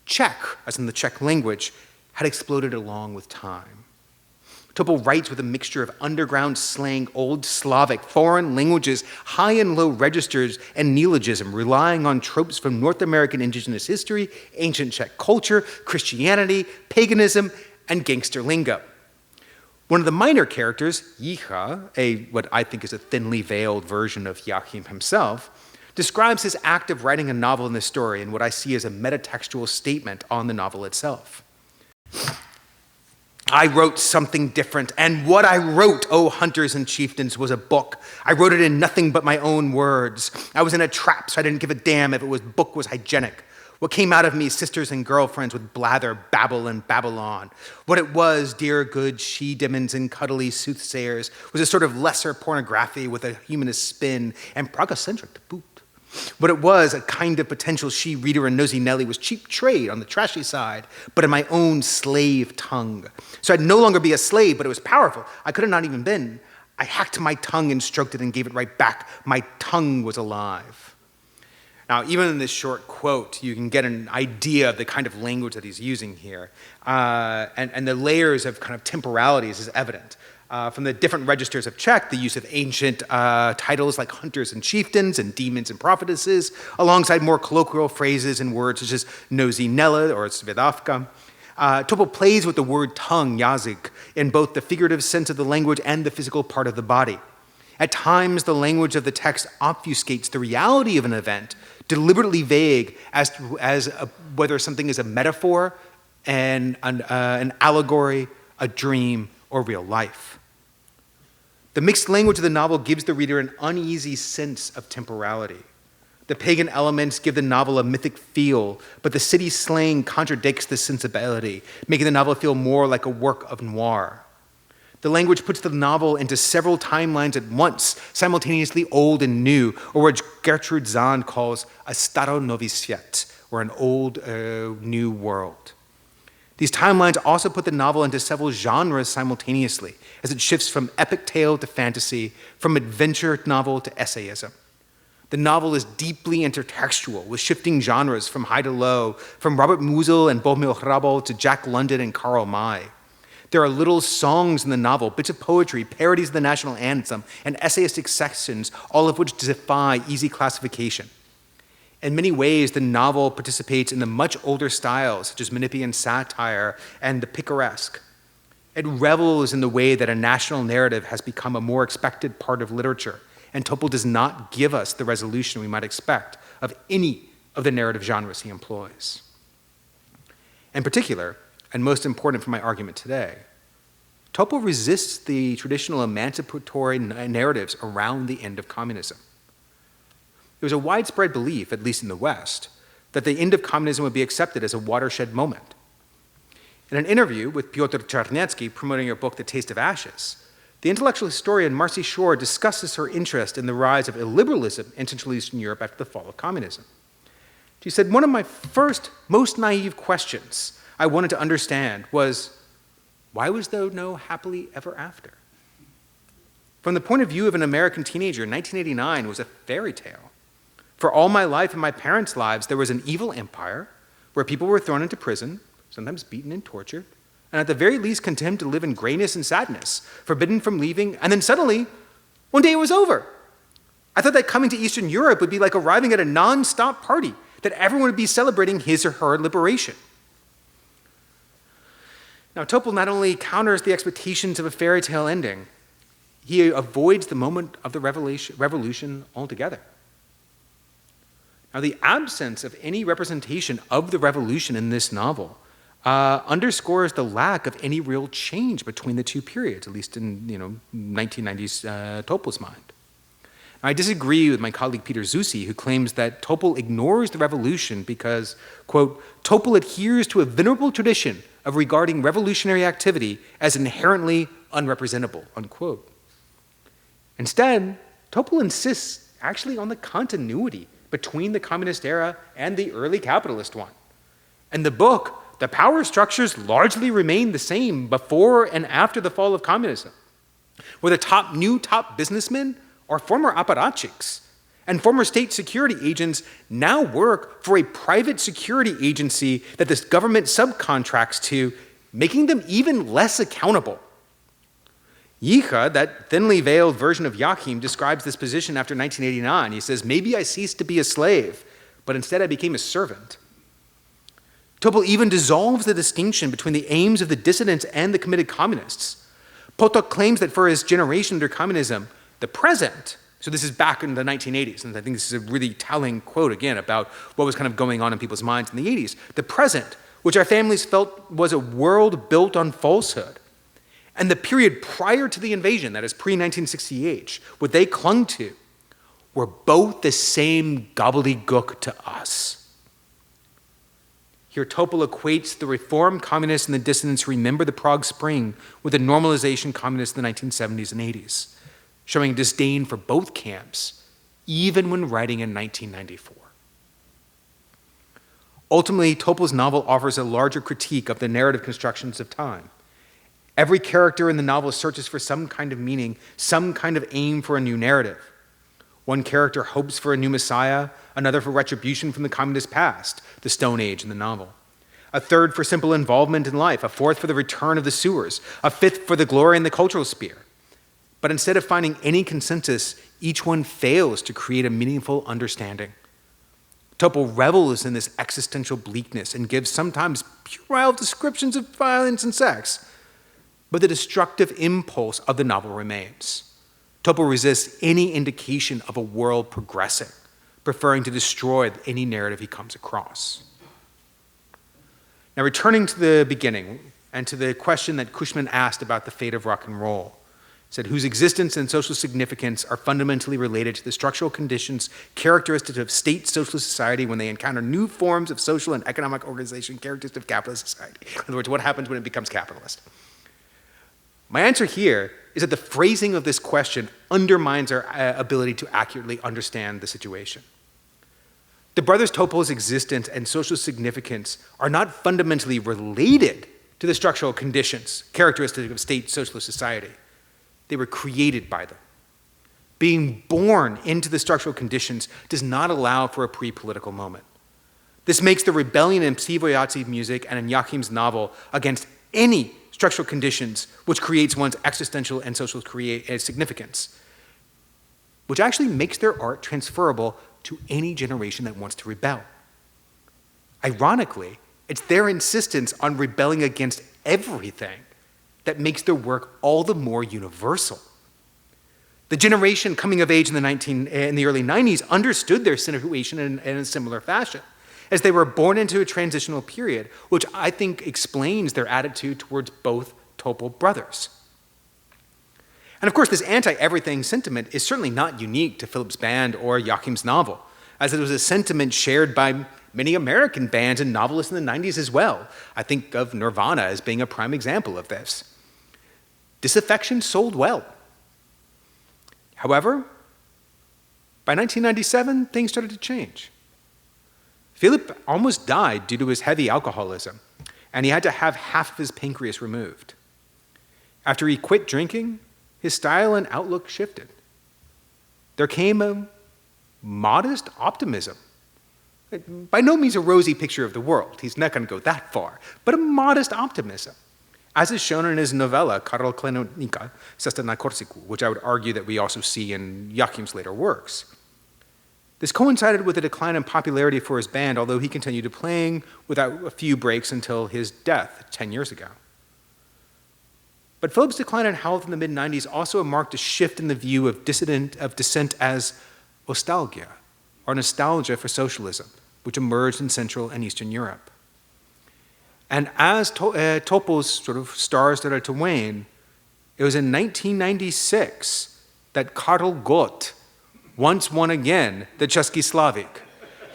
Czech, as in the Czech language, had exploded along with time. Topol writes with a mixture of underground slang, Old Slavic, foreign languages, high and low registers, and neologism, relying on tropes from North American indigenous history, ancient Czech culture, Christianity, paganism, and gangster lingo. One of the minor characters, Jicha, what I think is a thinly veiled version of Jáchym himself, describes his act of writing a novel in this story in what I see as a metatextual statement on the novel itself. I wrote something different, and what I wrote, O hunters and chieftains, was a book. I wrote it in nothing but my own words. I was in a trap, so I didn't give a damn if book was hygienic. What came out of me, sisters and girlfriends would blather, babble, and Babylon. What it was, dear good she-demons and cuddly soothsayers, was a sort of lesser pornography with a humanist spin and Pragocentric to boot. What it was, a kind of potential she-reader and nosy Nelly, was cheap trade on the trashy side, but in my own slave tongue. So I'd no longer be a slave, but it was powerful. I could have not even been. I hacked my tongue and stroked it and gave it right back. My tongue was alive. Now, even in this short quote, you can get an idea of the kind of language that he's using here. And the layers of kind of temporalities is evident. From the different registers of Czech, the use of ancient titles like hunters and chieftains and demons and prophetesses, alongside more colloquial phrases and words such as nosy Nella or svedavka. Topol plays with the word tongue, jazyk, in both the figurative sense of the language and the physical part of the body. At times, the language of the text obfuscates the reality of an event, deliberately vague as whether something is a metaphor, an allegory, a dream, or real life. The mixed language of the novel gives the reader an uneasy sense of temporality. The pagan elements give the novel a mythic feel, but the city slang contradicts this sensibility, making the novel feel more like a work of noir. The language puts the novel into several timelines at once, simultaneously old and new, or what Gertrude Zahn calls a staro-nový svět, or an old, new world. These timelines also put the novel into several genres simultaneously, as it shifts from epic tale to fantasy, from adventure novel to essayism. The novel is deeply intertextual, with shifting genres from high to low, from Robert Musil and Bohemian Hrabal to Jack London and Karl May. There are little songs in the novel, bits of poetry, parodies of the national anthem, and essayistic sections, all of which defy easy classification. In many ways, the novel participates in the much older styles, such as Menippean satire and the picaresque. It revels in the way that a national narrative has become a more expected part of literature, and Topol does not give us the resolution we might expect of any of the narrative genres he employs. In particular, and most important for my argument today, Topol resists the traditional emancipatory narratives around the end of communism. There was a widespread belief, at least in the West, that the end of communism would be accepted as a watershed moment. In an interview with Piotr Czarnecki promoting her book, The Taste of Ashes, the intellectual historian Marcy Shore discusses her interest in the rise of illiberalism in Central Eastern Europe after the fall of communism. She said, "One of my first, most naive questions I wanted to understand was, why was there no happily ever after? From the point of view of an American teenager, 1989 was a fairy tale. For all my life and my parents' lives, there was an evil empire where people were thrown into prison, sometimes beaten and tortured, and at the very least condemned to live in grayness and sadness, forbidden from leaving, and then suddenly, one day it was over. I thought that coming to Eastern Europe would be like arriving at a non-stop party, that everyone would be celebrating his or her liberation." Now, Topol not only counters the expectations of a fairy tale ending, he avoids the moment of the revolution altogether. Now, the absence of any representation of the revolution in this novel underscores the lack of any real change between the two periods, at least in 1990s Topol's mind. I disagree with my colleague Peter Zusi, who claims that Topol ignores the revolution because, quote, Topol adheres to a venerable tradition of regarding revolutionary activity as inherently unrepresentable, unquote. Instead, Topol insists actually on the continuity between the communist era and the early capitalist one. In the book, the power structures largely remain the same before and after the fall of communism, where the new top businessmen are former apparatchiks, and former state security agents now work for a private security agency that this government subcontracts to, making them even less accountable. Yicha, that thinly veiled version of Jáchym, describes this position after 1989. He says, "Maybe I ceased to be a slave, but instead I became a servant." Topol even dissolves the distinction between the aims of the dissidents and the committed communists. Potok claims that for his generation under communism, the present, so this is back in the 1980s, and I think this is a really telling quote again about what was kind of going on in people's minds in the 80s. The present, which our families felt was a world built on falsehood, and the period prior to the invasion, that is pre-1968, what they clung to, were both the same gobbledygook to us. Here, Topol equates the reform communists and the dissidents who remember the Prague Spring with the normalization communists in the 1970s and 80s, showing disdain for both camps, even when writing in 1994. Ultimately, Topol's novel offers a larger critique of the narrative constructions of time. Every character in the novel searches for some kind of meaning, some kind of aim for a new narrative. One character hopes for a new messiah, another for retribution from the communist past, the Stone Age in the novel. A third for simple involvement in life, a fourth for the return of the sewers, a fifth for the glory in the cultural sphere. But instead of finding any consensus, each one fails to create a meaningful understanding. Topol revels in this existential bleakness and gives sometimes puerile descriptions of violence and sex, but the destructive impulse of the novel remains. Topol resists any indication of a world progressing, preferring to destroy any narrative he comes across. Now, returning to the beginning and to the question that Cushman asked about the fate of rock and roll, he said, whose existence and social significance are fundamentally related to the structural conditions characteristic of state socialist society when they encounter new forms of social and economic organization characteristic of capitalist society. In other words, what happens when it becomes capitalist? My answer here is that the phrasing of this question undermines our ability to accurately understand the situation. The brothers Topol's existence and social significance are not fundamentally related to the structural conditions characteristic of state socialist society. They were created by them. Being born into the structural conditions does not allow for a pre-political moment. This makes the rebellion in Psi vojáci music and in Jáchym's novel against any structural conditions which creates one's existential and social significance, which actually makes their art transferable to any generation that wants to rebel. Ironically, it's their insistence on rebelling against everything that makes their work all the more universal. The generation coming of age in the early 90s understood their situation in a similar fashion. as they were born into a transitional period, which I think explains their attitude towards both Topol brothers. And of course, this anti-everything sentiment is certainly not unique to Filip's band or Jáchym's novel, as it was a sentiment shared by many American bands and novelists in the 90s as well. I think of Nirvana as being a prime example of this. Disaffection sold well. However, by 1997, things started to change. Filip almost died due to his heavy alcoholism, and he had to have half of his pancreas removed. After he quit drinking, his style and outlook shifted. There came a modest optimism. By no means a rosy picture of the world, he's not going to go that far, but a modest optimism, as is shown in his novella, Karol Klenovnika, Cesta na Korsiku, which I would argue that we also see in Jáchym's later works. This coincided with a decline in popularity for his band, although he continued playing without a few breaks until his death 10 years ago. But Filip's decline in health in the mid-90s also marked a shift in the view of dissent as nostalgia, or nostalgia for socialism, which emerged in Central and Eastern Europe. And as Topol's sort of stars started to wane, it was in 1996 that Karol Gott once won again the Czechoslovak.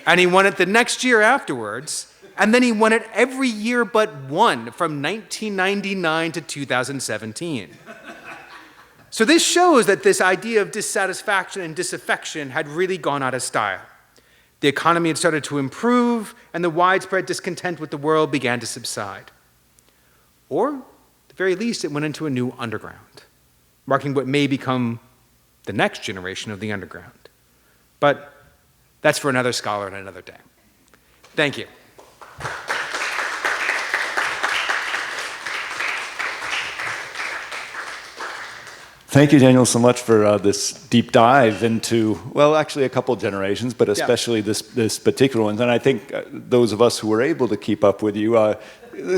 And he won it the next year afterwards, and then he won it every year but one from 1999 to 2017. So this shows that this idea of dissatisfaction and disaffection had really gone out of style. The economy had started to improve, and the widespread discontent with the world began to subside. Or, at the very least, it went into a new underground, marking what may become the next generation of the underground. But that's for another scholar and another day. Thank you. Thank you, Daniel, so much for this deep dive into, well, actually a couple generations, but especially this particular one. And I think those of us who were able to keep up with you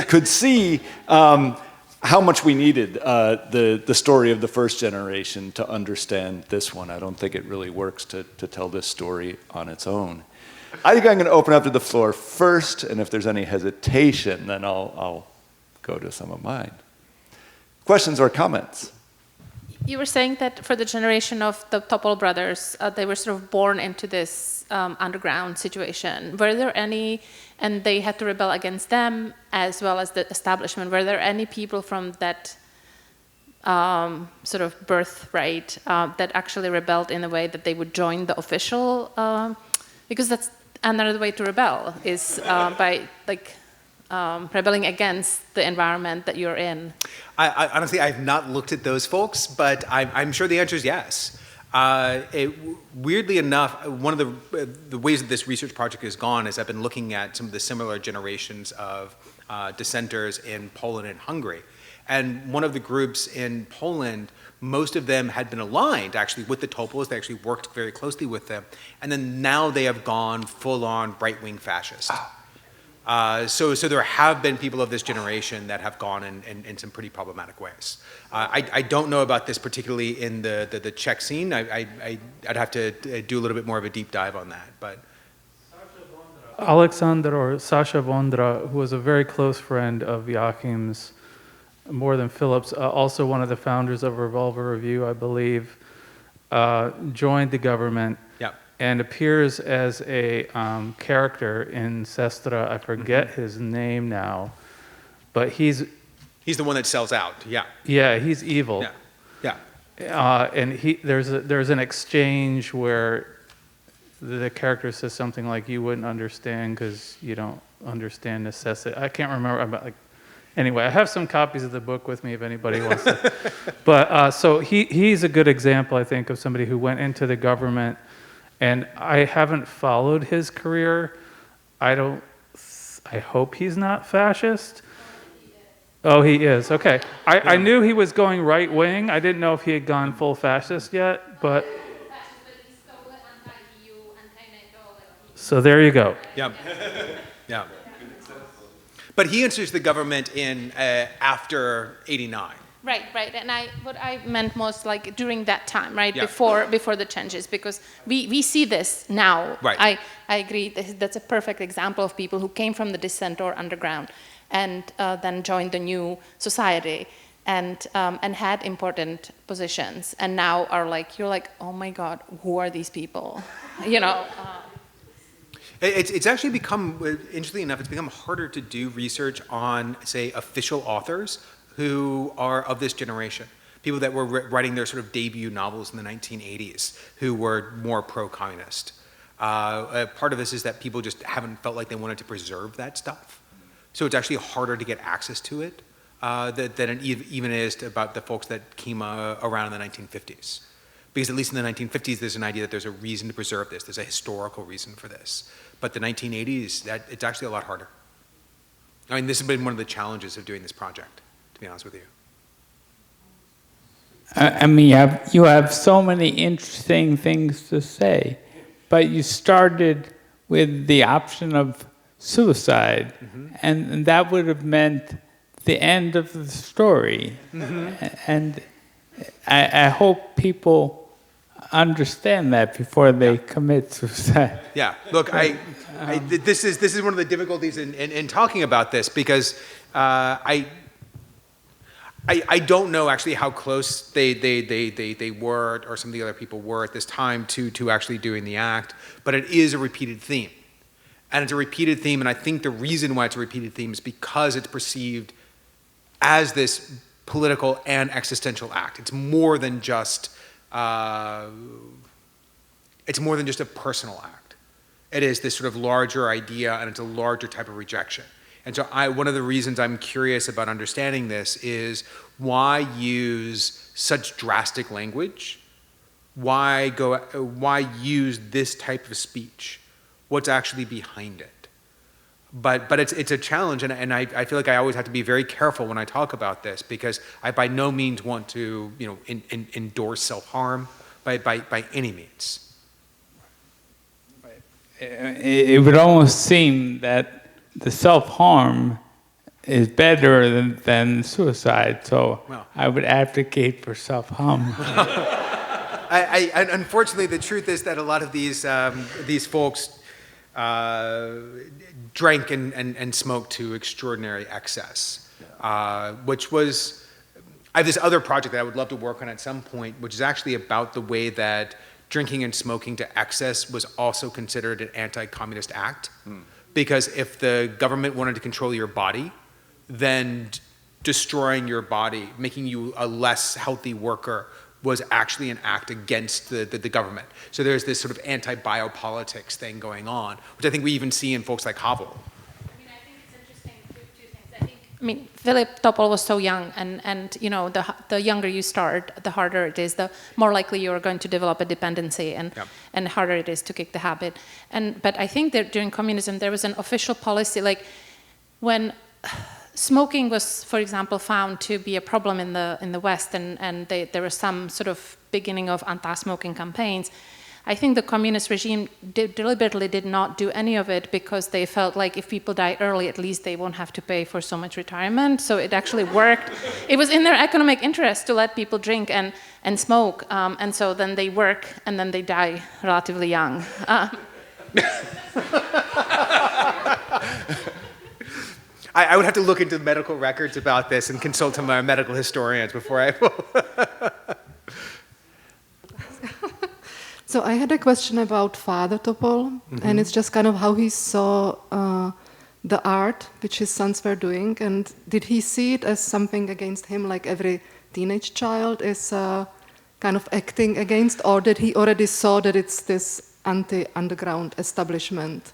could see how much we needed the story of the first generation to understand this one. I don't think it really works to tell this story on its own. I think I'm going to open up to the floor first, and if there's any hesitation, then I'll go to some of mine. Questions or comments? You were saying that for the generation of the Topol brothers, they were sort of born into this underground situation. Were there any, and they had to rebel against them as well as the establishment, were there any people from that sort of birthright that actually rebelled in a way that they would join the official? Because that's another way to rebel, is by rebelling against the environment that you're in. I honestly, I've not looked at those folks, but I'm sure the answer is yes. Weirdly enough, one of the ways that this research project has gone is I've been looking at some of the similar generations of dissenters in Poland and Hungary. And one of the groups in Poland, most of them had been aligned actually with the Topols. They actually worked very closely with them. And then now they have gone full-on right-wing fascist. So there have been people of this generation that have gone in some pretty problematic ways. I don't know about this particularly in the Czech scene. I'd have to do a little bit more of a deep dive on that. But Alexander or Sasha Vondra, who was a very close friend of Jáchym's, more than Filip's, also one of the founders of Revolver Revue, I believe, joined the government. And appears as a character in Sestra. I forget his name now, but he's the one that sells out. Yeah, he's evil. Yeah. And there's an exchange where the character says something like, "You wouldn't understand because you don't understand necessity." I can't remember. Anyway, I have some copies of the book with me if anybody wants to. But so he's a good example, I think, of somebody who went into the government. And I haven't followed his career. I hope he's not fascist. Oh, he is. Okay. I knew he was going right wing. I didn't know if he had gone full fascist yet, but. So there you go. But he enters the government in after '89. Right. And what I meant most like during that time, right? Yeah. Before the changes, because we see this now. Right. I agree. That's a perfect example of people who came from the dissent or underground, and then joined the new society, and had important positions, and now are like, you're like, oh my God, who are these people? You know. It's actually become, interestingly enough, it's become harder to do research on, say, official authors who are of this generation. People that were writing their sort of debut novels in the 1980s who were more pro-communist. Part of this is that people just haven't felt like they wanted to preserve that stuff. So it's actually harder to get access to it than it even is about the folks that came around in the 1950s. Because at least in the 1950s, there's an idea that there's a reason to preserve this. There's a historical reason for this. But the 1980s, it's actually a lot harder. I mean, this has been one of the challenges of doing this project, to be honest with you. I mean, you have so many interesting things to say, but you started with the option of suicide, and that would have meant the end of the story. And I hope people understand that before they commit suicide. Yeah, look, this is one of the difficulties in talking about this, because I don't know actually how close they were, or some of the other people were at this time to actually doing the act, but it is a repeated theme. And it's a repeated theme, and I think the reason why it's a repeated theme is because it's perceived as this political and existential act. It's more than just a personal act. It is this sort of larger idea, and it's a larger type of rejection. And so one of the reasons I'm curious about understanding this is why use such drastic language? Why use this type of speech? What's actually behind it? But it's a challenge, and I feel like I always have to be very careful when I talk about this, because I by no means want to endorse self-harm by any means. It would almost seem that the self-harm is better than suicide, so Well. I would advocate for self-harm. Unfortunately, the truth is that a lot of these folks drank and smoked to extraordinary excess, which was, I have this other project that I would love to work on at some point, which is actually about the way that drinking and smoking to excess was also considered an anti-communist act. Because if the government wanted to control your body, then destroying your body, making you a less healthy worker, was actually an act against the government. So there's this sort of anti-biopolitics thing going on, which I think we even see in folks like Havel. I mean, I think it's interesting, two things. I mean, Filip Topol was so young, and the younger you start, the harder it is, the more likely you're going to develop a dependency, and harder it is to kick the habit. But I think that during communism, there was an official policy, like when smoking was, for example, found to be a problem in the West, and there was some sort of beginning of anti-smoking campaigns. I think the communist regime deliberately did not do any of it because they felt like if people die early, at least they won't have to pay for so much retirement. So it actually worked. It was in their economic interest to let people drink and smoke, and so then they work and then they die relatively young. I would have to look into medical records about this and consult my medical historians before I... So I had a question about Father Topol, and it's just kind of how he saw the art which his sons were doing, and did he see it as something against him, like every teenage child is kind of acting against, or did he already saw that it's this anti-underground establishment?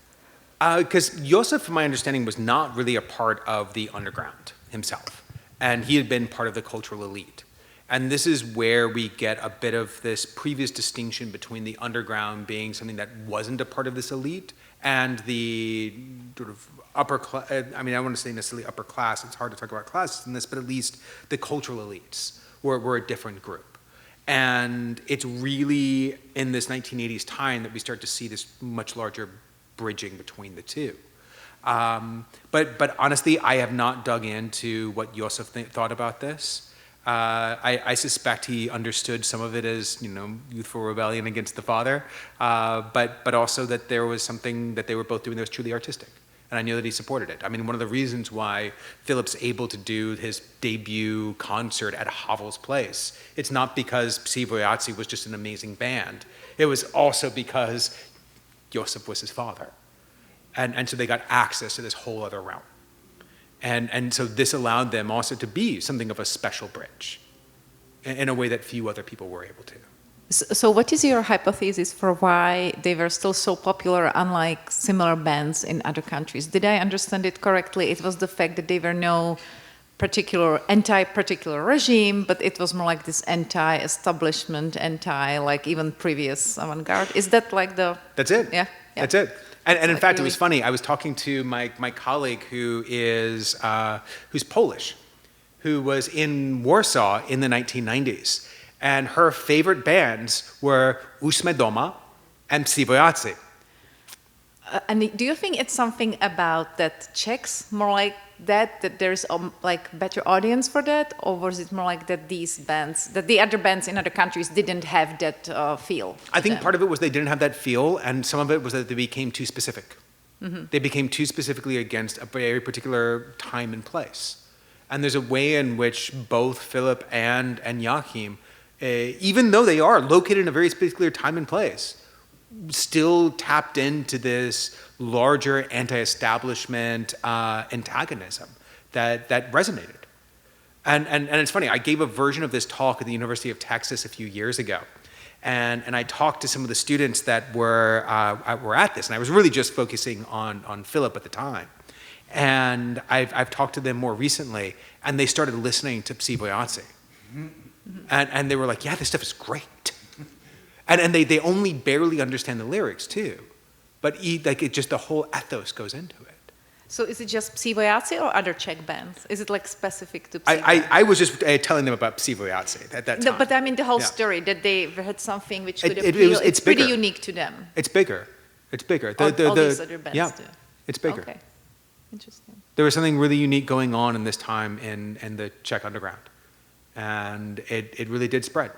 Because Josef, from my understanding, was not really a part of the underground himself, and he had been part of the cultural elite. And this is where we get a bit of this previous distinction between the underground being something that wasn't a part of this elite and the sort of upper class, I mean, I don't want to say necessarily upper class, it's hard to talk about classes in this, but at least the cultural elites were a different group. And it's really in this 1980s time that we start to see this much larger bridging between the two. But honestly, I have not dug into what Josef thought about this. I suspect he understood some of it as, youthful rebellion against the father, but also that there was something that they were both doing that was truly artistic. And I knew that he supported it. I mean, one of the reasons why Filip's able to do his debut concert at Havel's place, it's not because Psi Vojáci was just an amazing band. It was also because Josef was his father. And so they got access to this whole other realm. And so this allowed them also to be something of a special bridge in a way that few other people were able to. So what is your hypothesis for why they were still so popular, unlike similar bands in other countries? Did I understand it correctly? It was the fact that they were no anti-particular regime, but it was more like this anti-establishment, like even previous avant-garde. Is that like the... That's it. Yeah. That's it. And in fact, it was funny. I was talking to my colleague who's Polish, who was in Warsaw in the 1990s. And her favorite bands were Ósme Doma and Psi Vojáci. And do you think it's something about that Czechs more like that there's like better audience for that, or was it more like that the other bands in other countries didn't have that feel? I think part of it was they didn't have that feel, and some of it was that they became too specific. Mm-hmm. They became too specifically against a very particular time and place. And there's a way in which both Filip and Jáchym, even though they are located in a very particular time and place, still tapped into this larger anti-establishment antagonism that resonated. And it's funny, I gave a version of this talk at the University of Texas a few years ago. And I talked to some of the students that were at this, and I was really just focusing on Filip at the time. And I've talked to them more recently, and they started listening to Psi Vojáci. And they were like, yeah, this stuff is great. And they only barely understand the lyrics too. But the whole ethos goes into it. So is it just Psi Vojáci or other Czech bands? Is it like specific to Psi Vojáci? I was just telling them about Psi Vojáci at that time. No, but I mean the whole story, that they had something which could appeal. It's pretty unique to them. It's bigger. It's bigger. All these other bands do. It's bigger. Okay, interesting. There was something really unique going on in this time in the Czech underground. And it really did spread.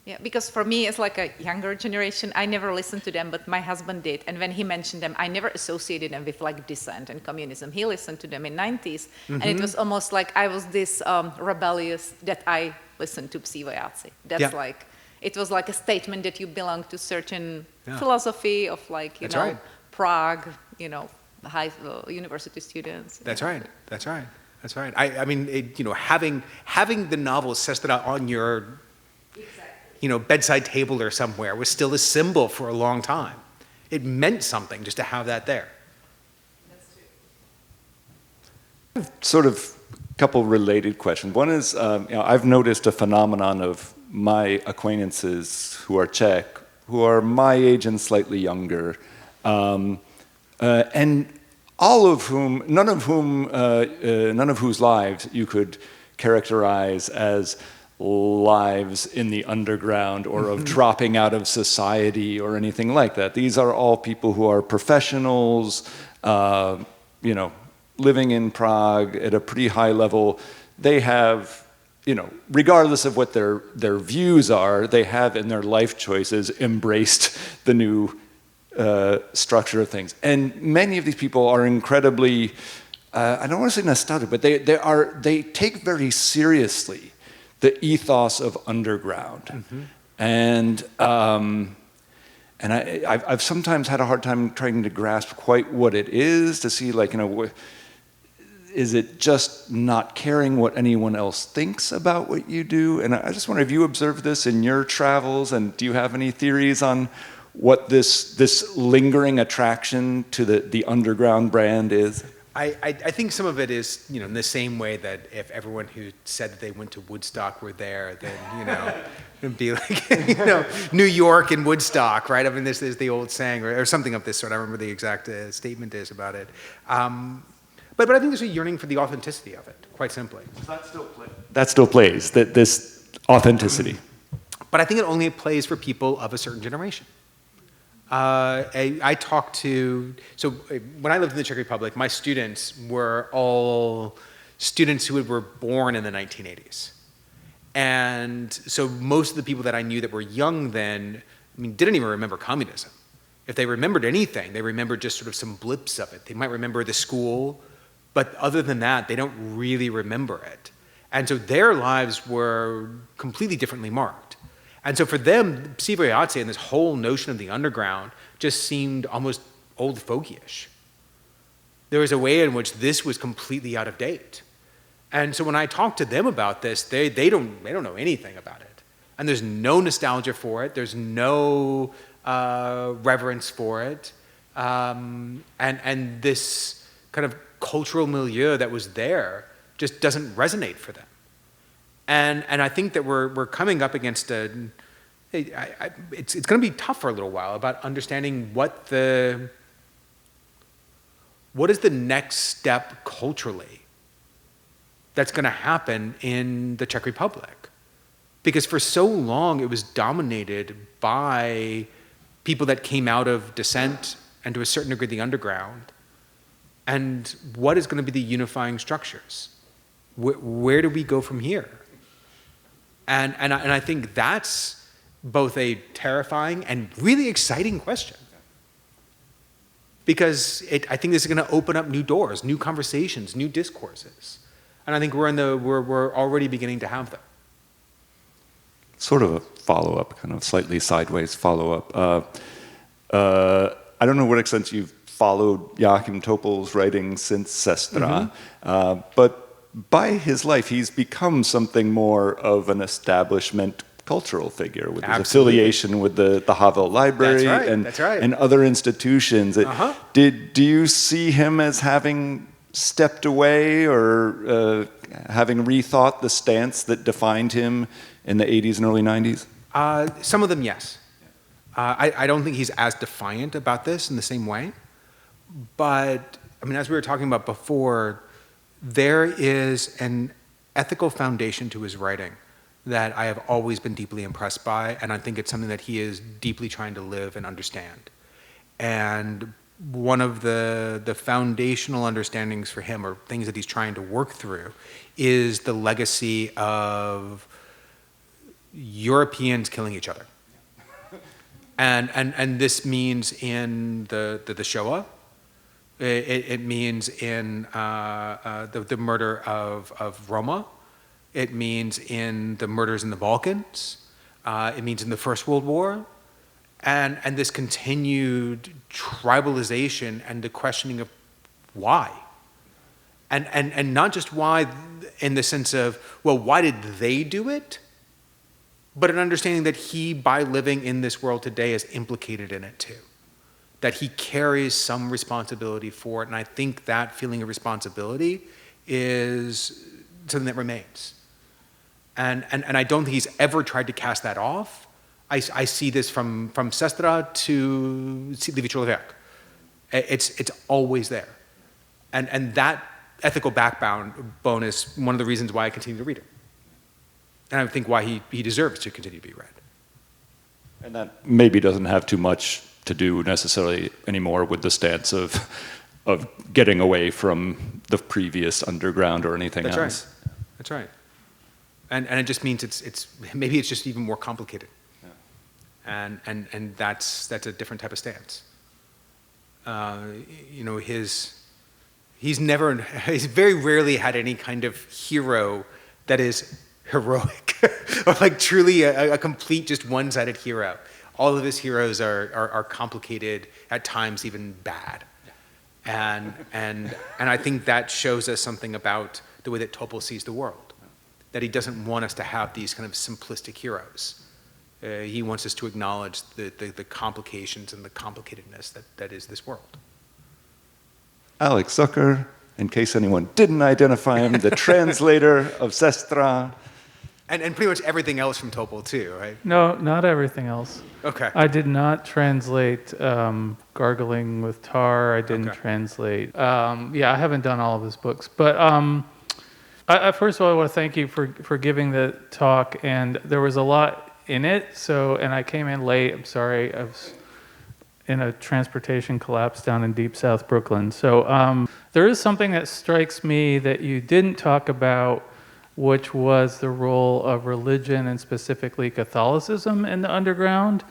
Yeah, because for me, as like a younger generation, I never listened to them, but my husband did. And when he mentioned them, I never associated them with like dissent and communism. He listened to them in 90s, and it was almost like I was this rebellious that I listened to Psi Vojáci. That's like, it was like a statement that you belong to certain philosophy of like, you know, Prague, high university students. That's right. I mean, having the novel set out on your bedside table or somewhere was still a symbol for a long time. It meant something just to have that there. That's true. Sort of a couple related questions. One is, I've noticed a phenomenon of my acquaintances who are Czech, who are my age and slightly younger, and none of whose lives you could characterize as lives in the underground or of dropping out of society or anything like that. These are all people who are professionals, living in Prague at a pretty high level. They have, regardless of what their views are, they have in their life choices embraced the new structure of things. And many of these people are incredibly, I don't want to say nostalgic, but they take very seriously the ethos of underground. And I've sometimes had a hard time trying to grasp quite what it is, to see is it just not caring what anyone else thinks about what you do? And I just wonder if you observed this in your travels, and do you have any theories on what this lingering attraction to the underground brand is? I think some of it is, in the same way that if everyone who said that they went to Woodstock were there, then, it'd be like, New York and Woodstock, right? I mean, this is the old saying, or something of this sort. I don't remember the exact statement is about it. But I think there's a yearning for the authenticity of it, quite simply. That still plays, this authenticity. But I think it only plays for people of a certain generation. I talked to, so when I lived in the Czech Republic, my students were all students who were born in the 1980s. And so most of the people that I knew that were young then, didn't even remember communism. If they remembered anything, they remembered just sort of some blips of it. They might remember the school, but other than that, they don't really remember it. And so their lives were completely differently marked. And so for them, Psi vojáci and this whole notion of the underground just seemed almost old fogyish. There was a way in which this was completely out of date. And so when I talk to them about this, they don't know anything about it. And there's no nostalgia for it. There's no reverence for it. And this kind of cultural milieu that was there just doesn't resonate for them. And I think that we're coming up against it's going to be tough for a little while about understanding what is the next step culturally that's going to happen in the Czech Republic. Because for so long it was dominated by people that came out of Dissent and to a certain degree the underground. And what is going to be the unifying structures? Where do we go from here? And I think that's both a terrifying and really exciting question. Because I think this is going to open up new doors, new conversations, new discourses. And I think we're already beginning to have them. Sort of a follow-up, kind of slightly sideways follow-up. I don't know what extent you've followed Jáchym Topol's writing since Sestra, but by his life, he's become something more of an establishment cultural figure with his affiliation with the Havel Library and other institutions. Do you see him as having stepped away or having rethought the stance that defined him in the 80s and early 90s? Some of them, yes. I don't think he's as defiant about this in the same way. But, as we were talking about before, there is an ethical foundation to his writing that I have always been deeply impressed by, and I think it's something that he is deeply trying to live and understand. And one of the foundational understandings for him, or things that he's trying to work through, is the legacy of Europeans killing each other. And this means in the Shoah. It means in the murder of Roma. It means in the murders in the Balkans. It means in the First World War. And this continued tribalization and the questioning of why. And not just why in the sense of, well, why did they do it? But an understanding that he, by living in this world today, is implicated in it too. That he carries some responsibility for it. And I think that feeling of responsibility is something that remains. And I don't think he's ever tried to cast that off. I see this from Sestra to Citlivý člověk. It's always there. And that ethical backbone is one of the reasons why I continue to read it. And I think why he deserves to continue to be read. And that maybe doesn't have too much to do necessarily anymore with the stance of getting away from the previous underground or anything else. Right. That's right. And it just means it's maybe it's just even more complicated. Yeah. And that's a different type of stance. He's very rarely had any kind of hero that is heroic or like truly a complete just one-sided hero. All of his heroes are complicated, at times even bad. And I think that shows us something about the way that Topol sees the world. That he doesn't want us to have these kind of simplistic heroes. He wants us to acknowledge the complications and the complicatedness that is this world. Alex Zucker, in case anyone didn't identify him, the translator of Sestra. And pretty much everything else from Topol too, right? No, not everything else. Okay. I did not translate Gargling with Tar. I didn't translate. I haven't done all of his books. But I first of all, I want to thank you for giving the talk. And there was a lot in it. And I came in late. I'm sorry. I was in a transportation collapse down in deep South Brooklyn. So there is something that strikes me that you didn't talk about which was the role of religion and specifically Catholicism in the underground.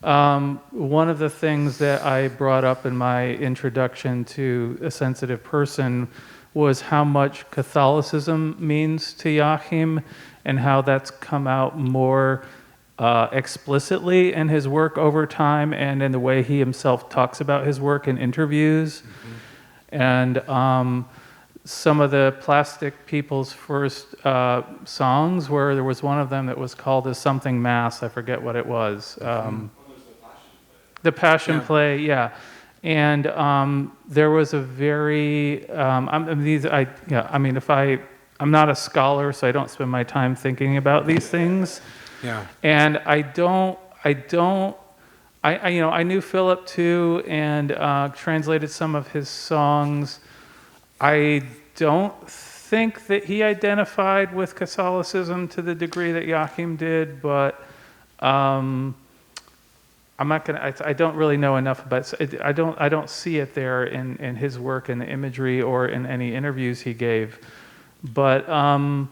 One of the things that I brought up in my introduction to A Sensitive Person was how much Catholicism means to Jáchym and how that's come out more explicitly in his work over time and in the way he himself talks about his work in interviews. And some of the Plastic People's first songs, where there was one of them that was called a something mass, I forget what it was. The Passion Play, yeah. And there was a very, I'm not a scholar, so I don't spend my time thinking about these things. Yeah. And I knew Philip too, and translated some of his songs. I don't think that he identified with Catholicism to the degree that Jáchym did, but I'm not gonna. I don't really know enough about it. I don't see it there in his work in the imagery or in any interviews he gave. But I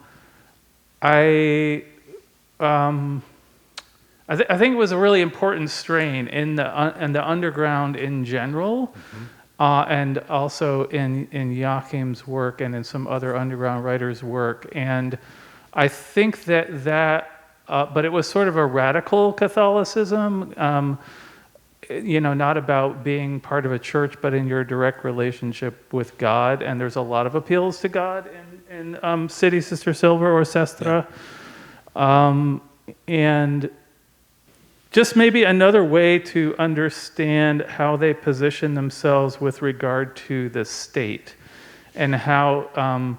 think it was a really important strain in the underground in general, and also in Jáchym's work and in some other underground writers' work. And I think that. But it was sort of a radical Catholicism, not about being part of a church, but in your direct relationship with God. And there's a lot of appeals to God in City Sister Silver or Sestra. And just maybe another way to understand how they position themselves with regard to the state and how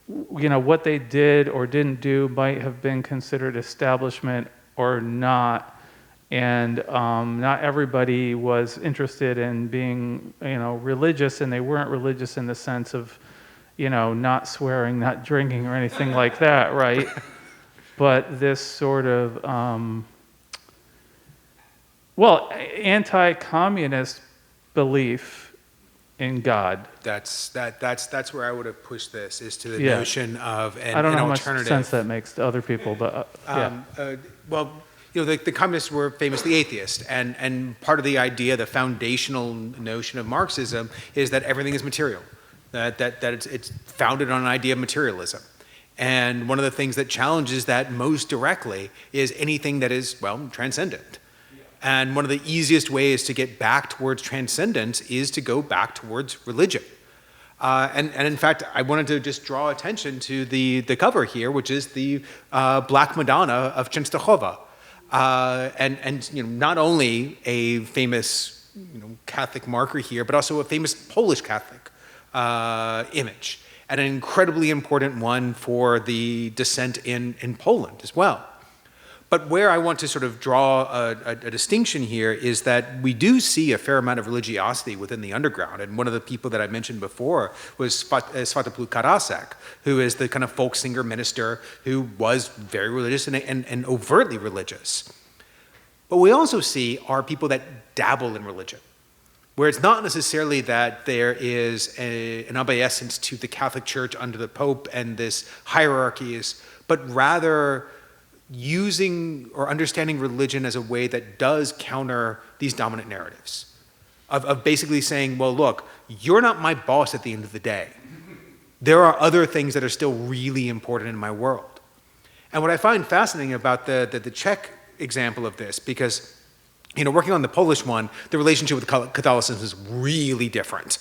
what they did or didn't do might have been considered establishment or not. And not everybody was interested in being, religious, and they weren't religious in the sense of, not swearing, not drinking or anything like that, right? But this sort of, anti-communist belief in God. That's where I would have pushed this, is to the notion of an alternative. I don't know how much sense that makes to other people, but the communists were famously atheist, and part of the idea, the foundational notion of Marxism, is that everything is material, that it's founded on an idea of materialism. And one of the things that challenges that most directly is anything that is, transcendent. And one of the easiest ways to get back towards transcendence is to go back towards religion. And in fact, I wanted to just draw attention to the cover here, which is the Black Madonna of Częstochowa. And not only a famous Catholic marker here, but also a famous Polish Catholic image, and an incredibly important one for the dissent in Poland as well. But where I want to sort of draw a distinction here is that we do see a fair amount of religiosity within the underground. And one of the people that I mentioned before was Svatopluk Karasek, who is the kind of folk singer minister who was very religious and overtly religious. But we also see are people that dabble in religion, where it's not necessarily that there is an obeisance to the Catholic Church under the Pope and this hierarchies, but rather using or understanding religion as a way that does counter these dominant narratives of basically saying, well, look, you're not my boss at the end of the day. There are other things that are still really important in my world. And what I find fascinating about the Czech example of this, because working on the Polish one, the relationship with Catholicism is really different.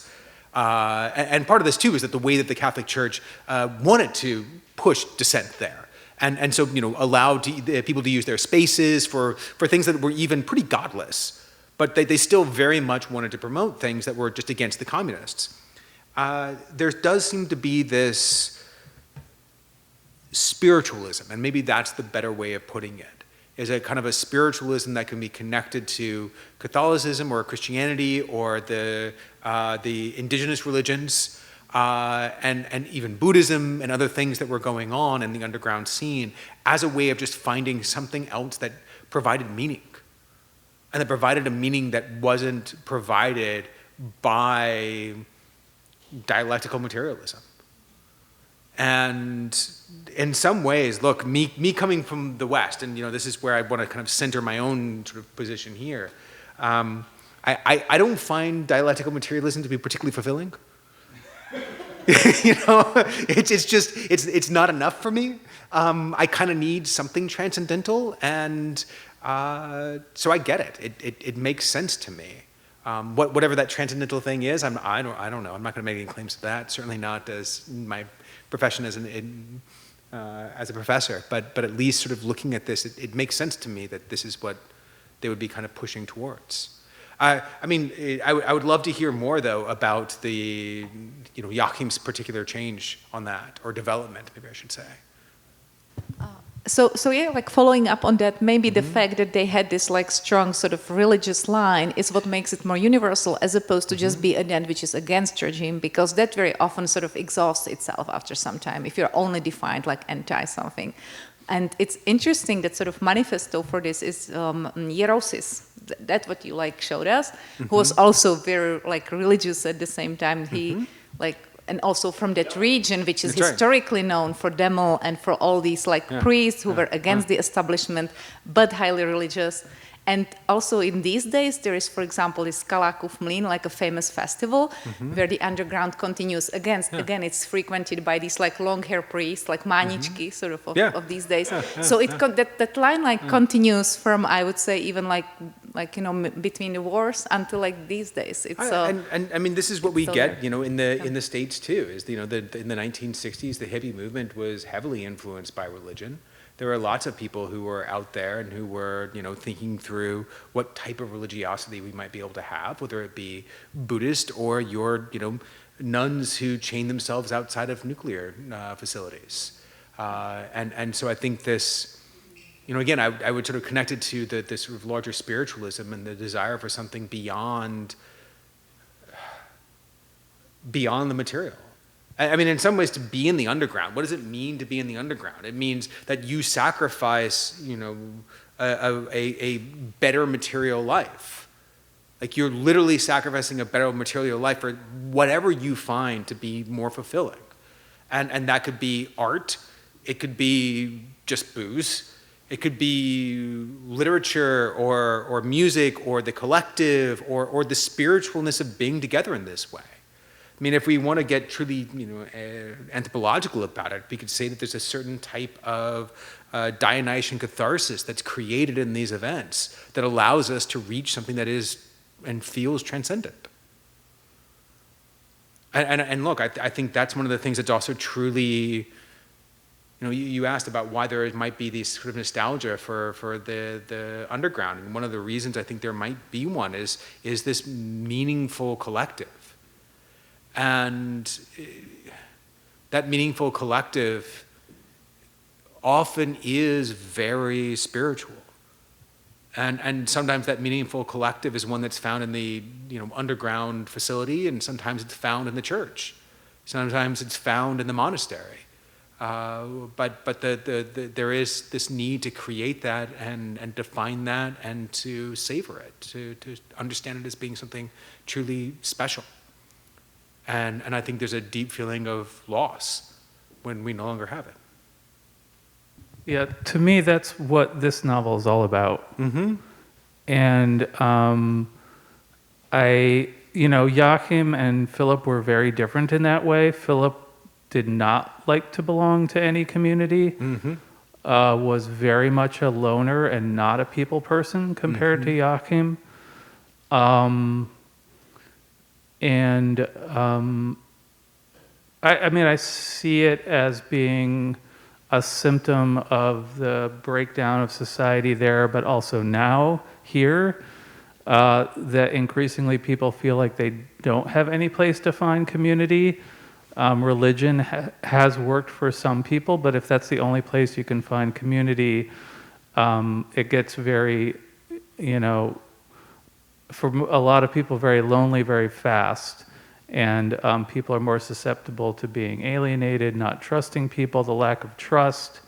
And part of this too is that the way that the Catholic Church wanted to push dissent there. And so, allowed people to use their spaces for things that were even pretty godless. But they still very much wanted to promote things that were just against the communists. There does seem to be this spiritualism, and maybe that's the better way of putting it, is a kind of a spiritualism that can be connected to Catholicism or Christianity or the indigenous religions, and even Buddhism and other things that were going on in the underground scene, as a way of just finding something else that provided meaning. And that provided a meaning that wasn't provided by dialectical materialism. And in some ways, look, me coming from the West, and this is where I want to kind of center my own sort of position here. I don't find dialectical materialism to be particularly fulfilling. It's not enough for me. I kind of need something transcendental, and so I get it. It makes sense to me. Whatever that transcendental thing is, I don't know. I'm not going to make any claims to that. Certainly not as my profession as a professor. But at least sort of looking at this, it makes sense to me that this is what they would be kind of pushing towards. I would love to hear more though about the Jáchym's particular change on that, or development, maybe I should say. So yeah, like following up on that, maybe the fact that they had this like strong sort of religious line is what makes it more universal, as opposed to just be a net which is against regime, because that very often sort of exhausts itself after some time if you're only defined like anti something. And it's interesting that sort of manifesto for this is Hierosis. That's what you like showed us, who was also very like religious at the same time. He and also from that region, which is historically known for demo and for all these like priests who were against the establishment, but highly religious. And also in these days, there is, for example, this Kalákův mlýn, like a famous festival, where the underground continues. Again, it's frequented by these like long-hair priests, like Máničky, sort of these days. So that line like continues from, I would say, even like between the wars until like these days. It's and I mean, this is what we get, in the States too. Is in the 1960s, the hippie movement was heavily influenced by religion. There were lots of people who were out there and who were, thinking through what type of religiosity we might be able to have, whether it be Buddhist or your, nuns who chain themselves outside of nuclear facilities. And so I think this, again, I would sort of connect it to this sort of larger spiritualism and the desire for something beyond the material. I mean, in some ways, to be in the underground, what does it mean to be in the underground? It means that you sacrifice, a better material life. Like you're literally sacrificing a better material life for whatever you find to be more fulfilling. And that could be art, it could be just booze, it could be literature or music or the collective or the spiritualness of being together in this way. I mean, if we want to get truly, anthropological about it, we could say that there's a certain type of Dionysian catharsis that's created in these events that allows us to reach something that is and feels transcendent. And look, I think that's one of the things that's also truly, you asked about why there might be this sort of nostalgia for the underground, and one of the reasons I think there might be one is this meaningful collective. And that meaningful collective often is very spiritual. And sometimes that meaningful collective is one that's found in the underground facility, and sometimes it's found in the church. Sometimes it's found in the monastery. But there is this need to create that and define that and to savor it, to understand it as being something truly special. And I think there's a deep feeling of loss when we no longer have it. Yeah, to me, that's what this novel is all about. Mm-hmm. And Jáchym and Filip were very different in that way. Filip did not like to belong to any community, was very much a loner and not a people person compared to Jáchym. I see it as being a symptom of the breakdown of society there, but also now here, that increasingly people feel like they don't have any place to find community. Religion has worked for some people, but if that's the only place you can find community, it gets very, for a lot of people, very lonely very fast. And people are more susceptible to being alienated, not trusting people, the lack of trust,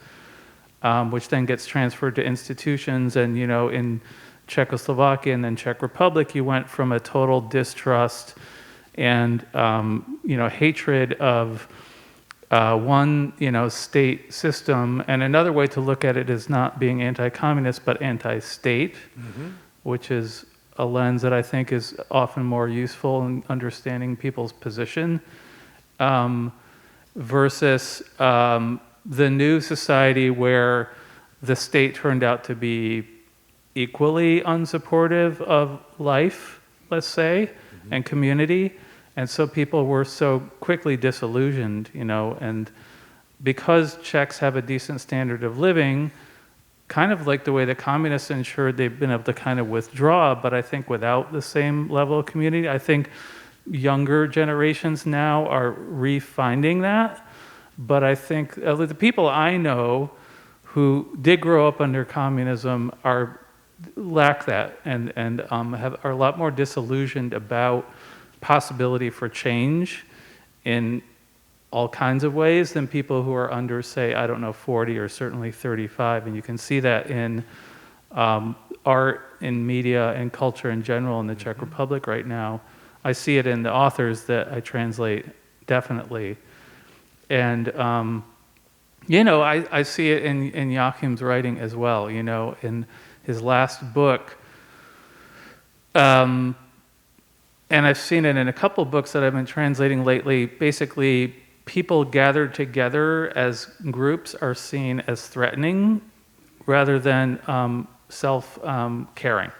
which then gets transferred to institutions. And, in Czechoslovakia and then Czech Republic, you went from a total distrust and, hatred of one, state system, and another way to look at it is not being anti-communist but anti-state, which is a lens that I think is often more useful in understanding people's position, versus the new society where the state turned out to be equally unsupportive of life, let's say, and community. And so people were so quickly disillusioned, and because Czechs have a decent standard of living, kind of like the way the communists ensured they've been able to kind of withdraw, but I think without the same level of community. I think younger generations now are refinding that, but I think the people I know who did grow up under communism lack that and are a lot more disillusioned about possibility for change in all kinds of ways than people who are under, say, 40 or certainly 35. And you can see that in art, in media, and culture in general in the Czech Republic right now. I see it in the authors that I translate, definitely. And, I see it in Jáchym's writing as well, in his last book. And I've seen it in a couple books that I've been translating lately. Basically, people gathered together as groups are seen as threatening rather than self-caring.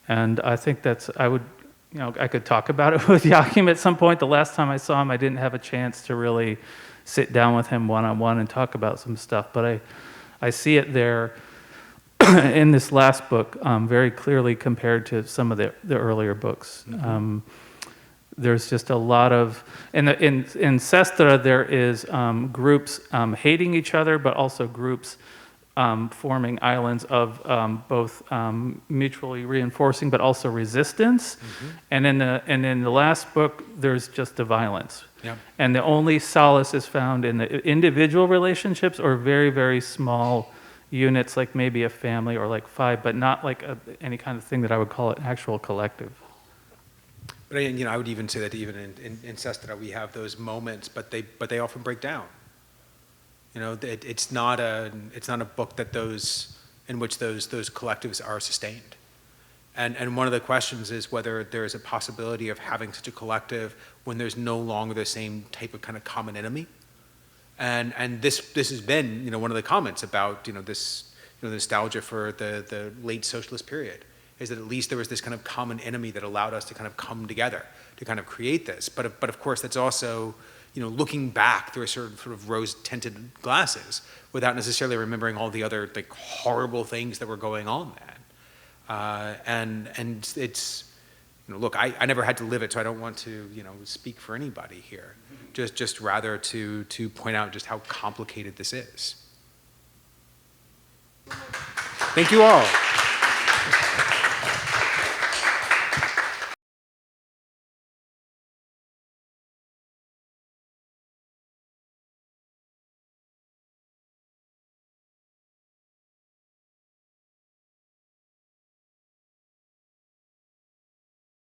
And I think I could talk about it with Jáchym at some point. The last time I saw him, I didn't have a chance to really sit down with him one-on-one and talk about some stuff. But I see it there in this last book very clearly compared to some of the earlier books. There's just a lot of, in Sestra there is groups hating each other, but also groups forming islands of both mutually reinforcing, but also resistance. And in the last book, there's just the violence. And the only solace is found in the individual relationships or very, very small units, like maybe a family or like 5, but not like any kind of thing that I would call an actual collective. But I would even say that even in Sestra we have those moments, but they often break down. It's not a book in which those collectives are sustained. And one of the questions is whether there is a possibility of having such a collective when there's no longer the same type of kind of common enemy. And this has been one of the comments about this nostalgia for the late socialist period, is that at least there was this kind of common enemy that allowed us to kind of come together to kind of create this. But of course that's also looking back through a sort of rose-tinted glasses without necessarily remembering all the other like horrible things that were going on then. And it's look, I never had to live it, so I don't want to speak for anybody here. Just rather to point out just how complicated this is. Thank you all.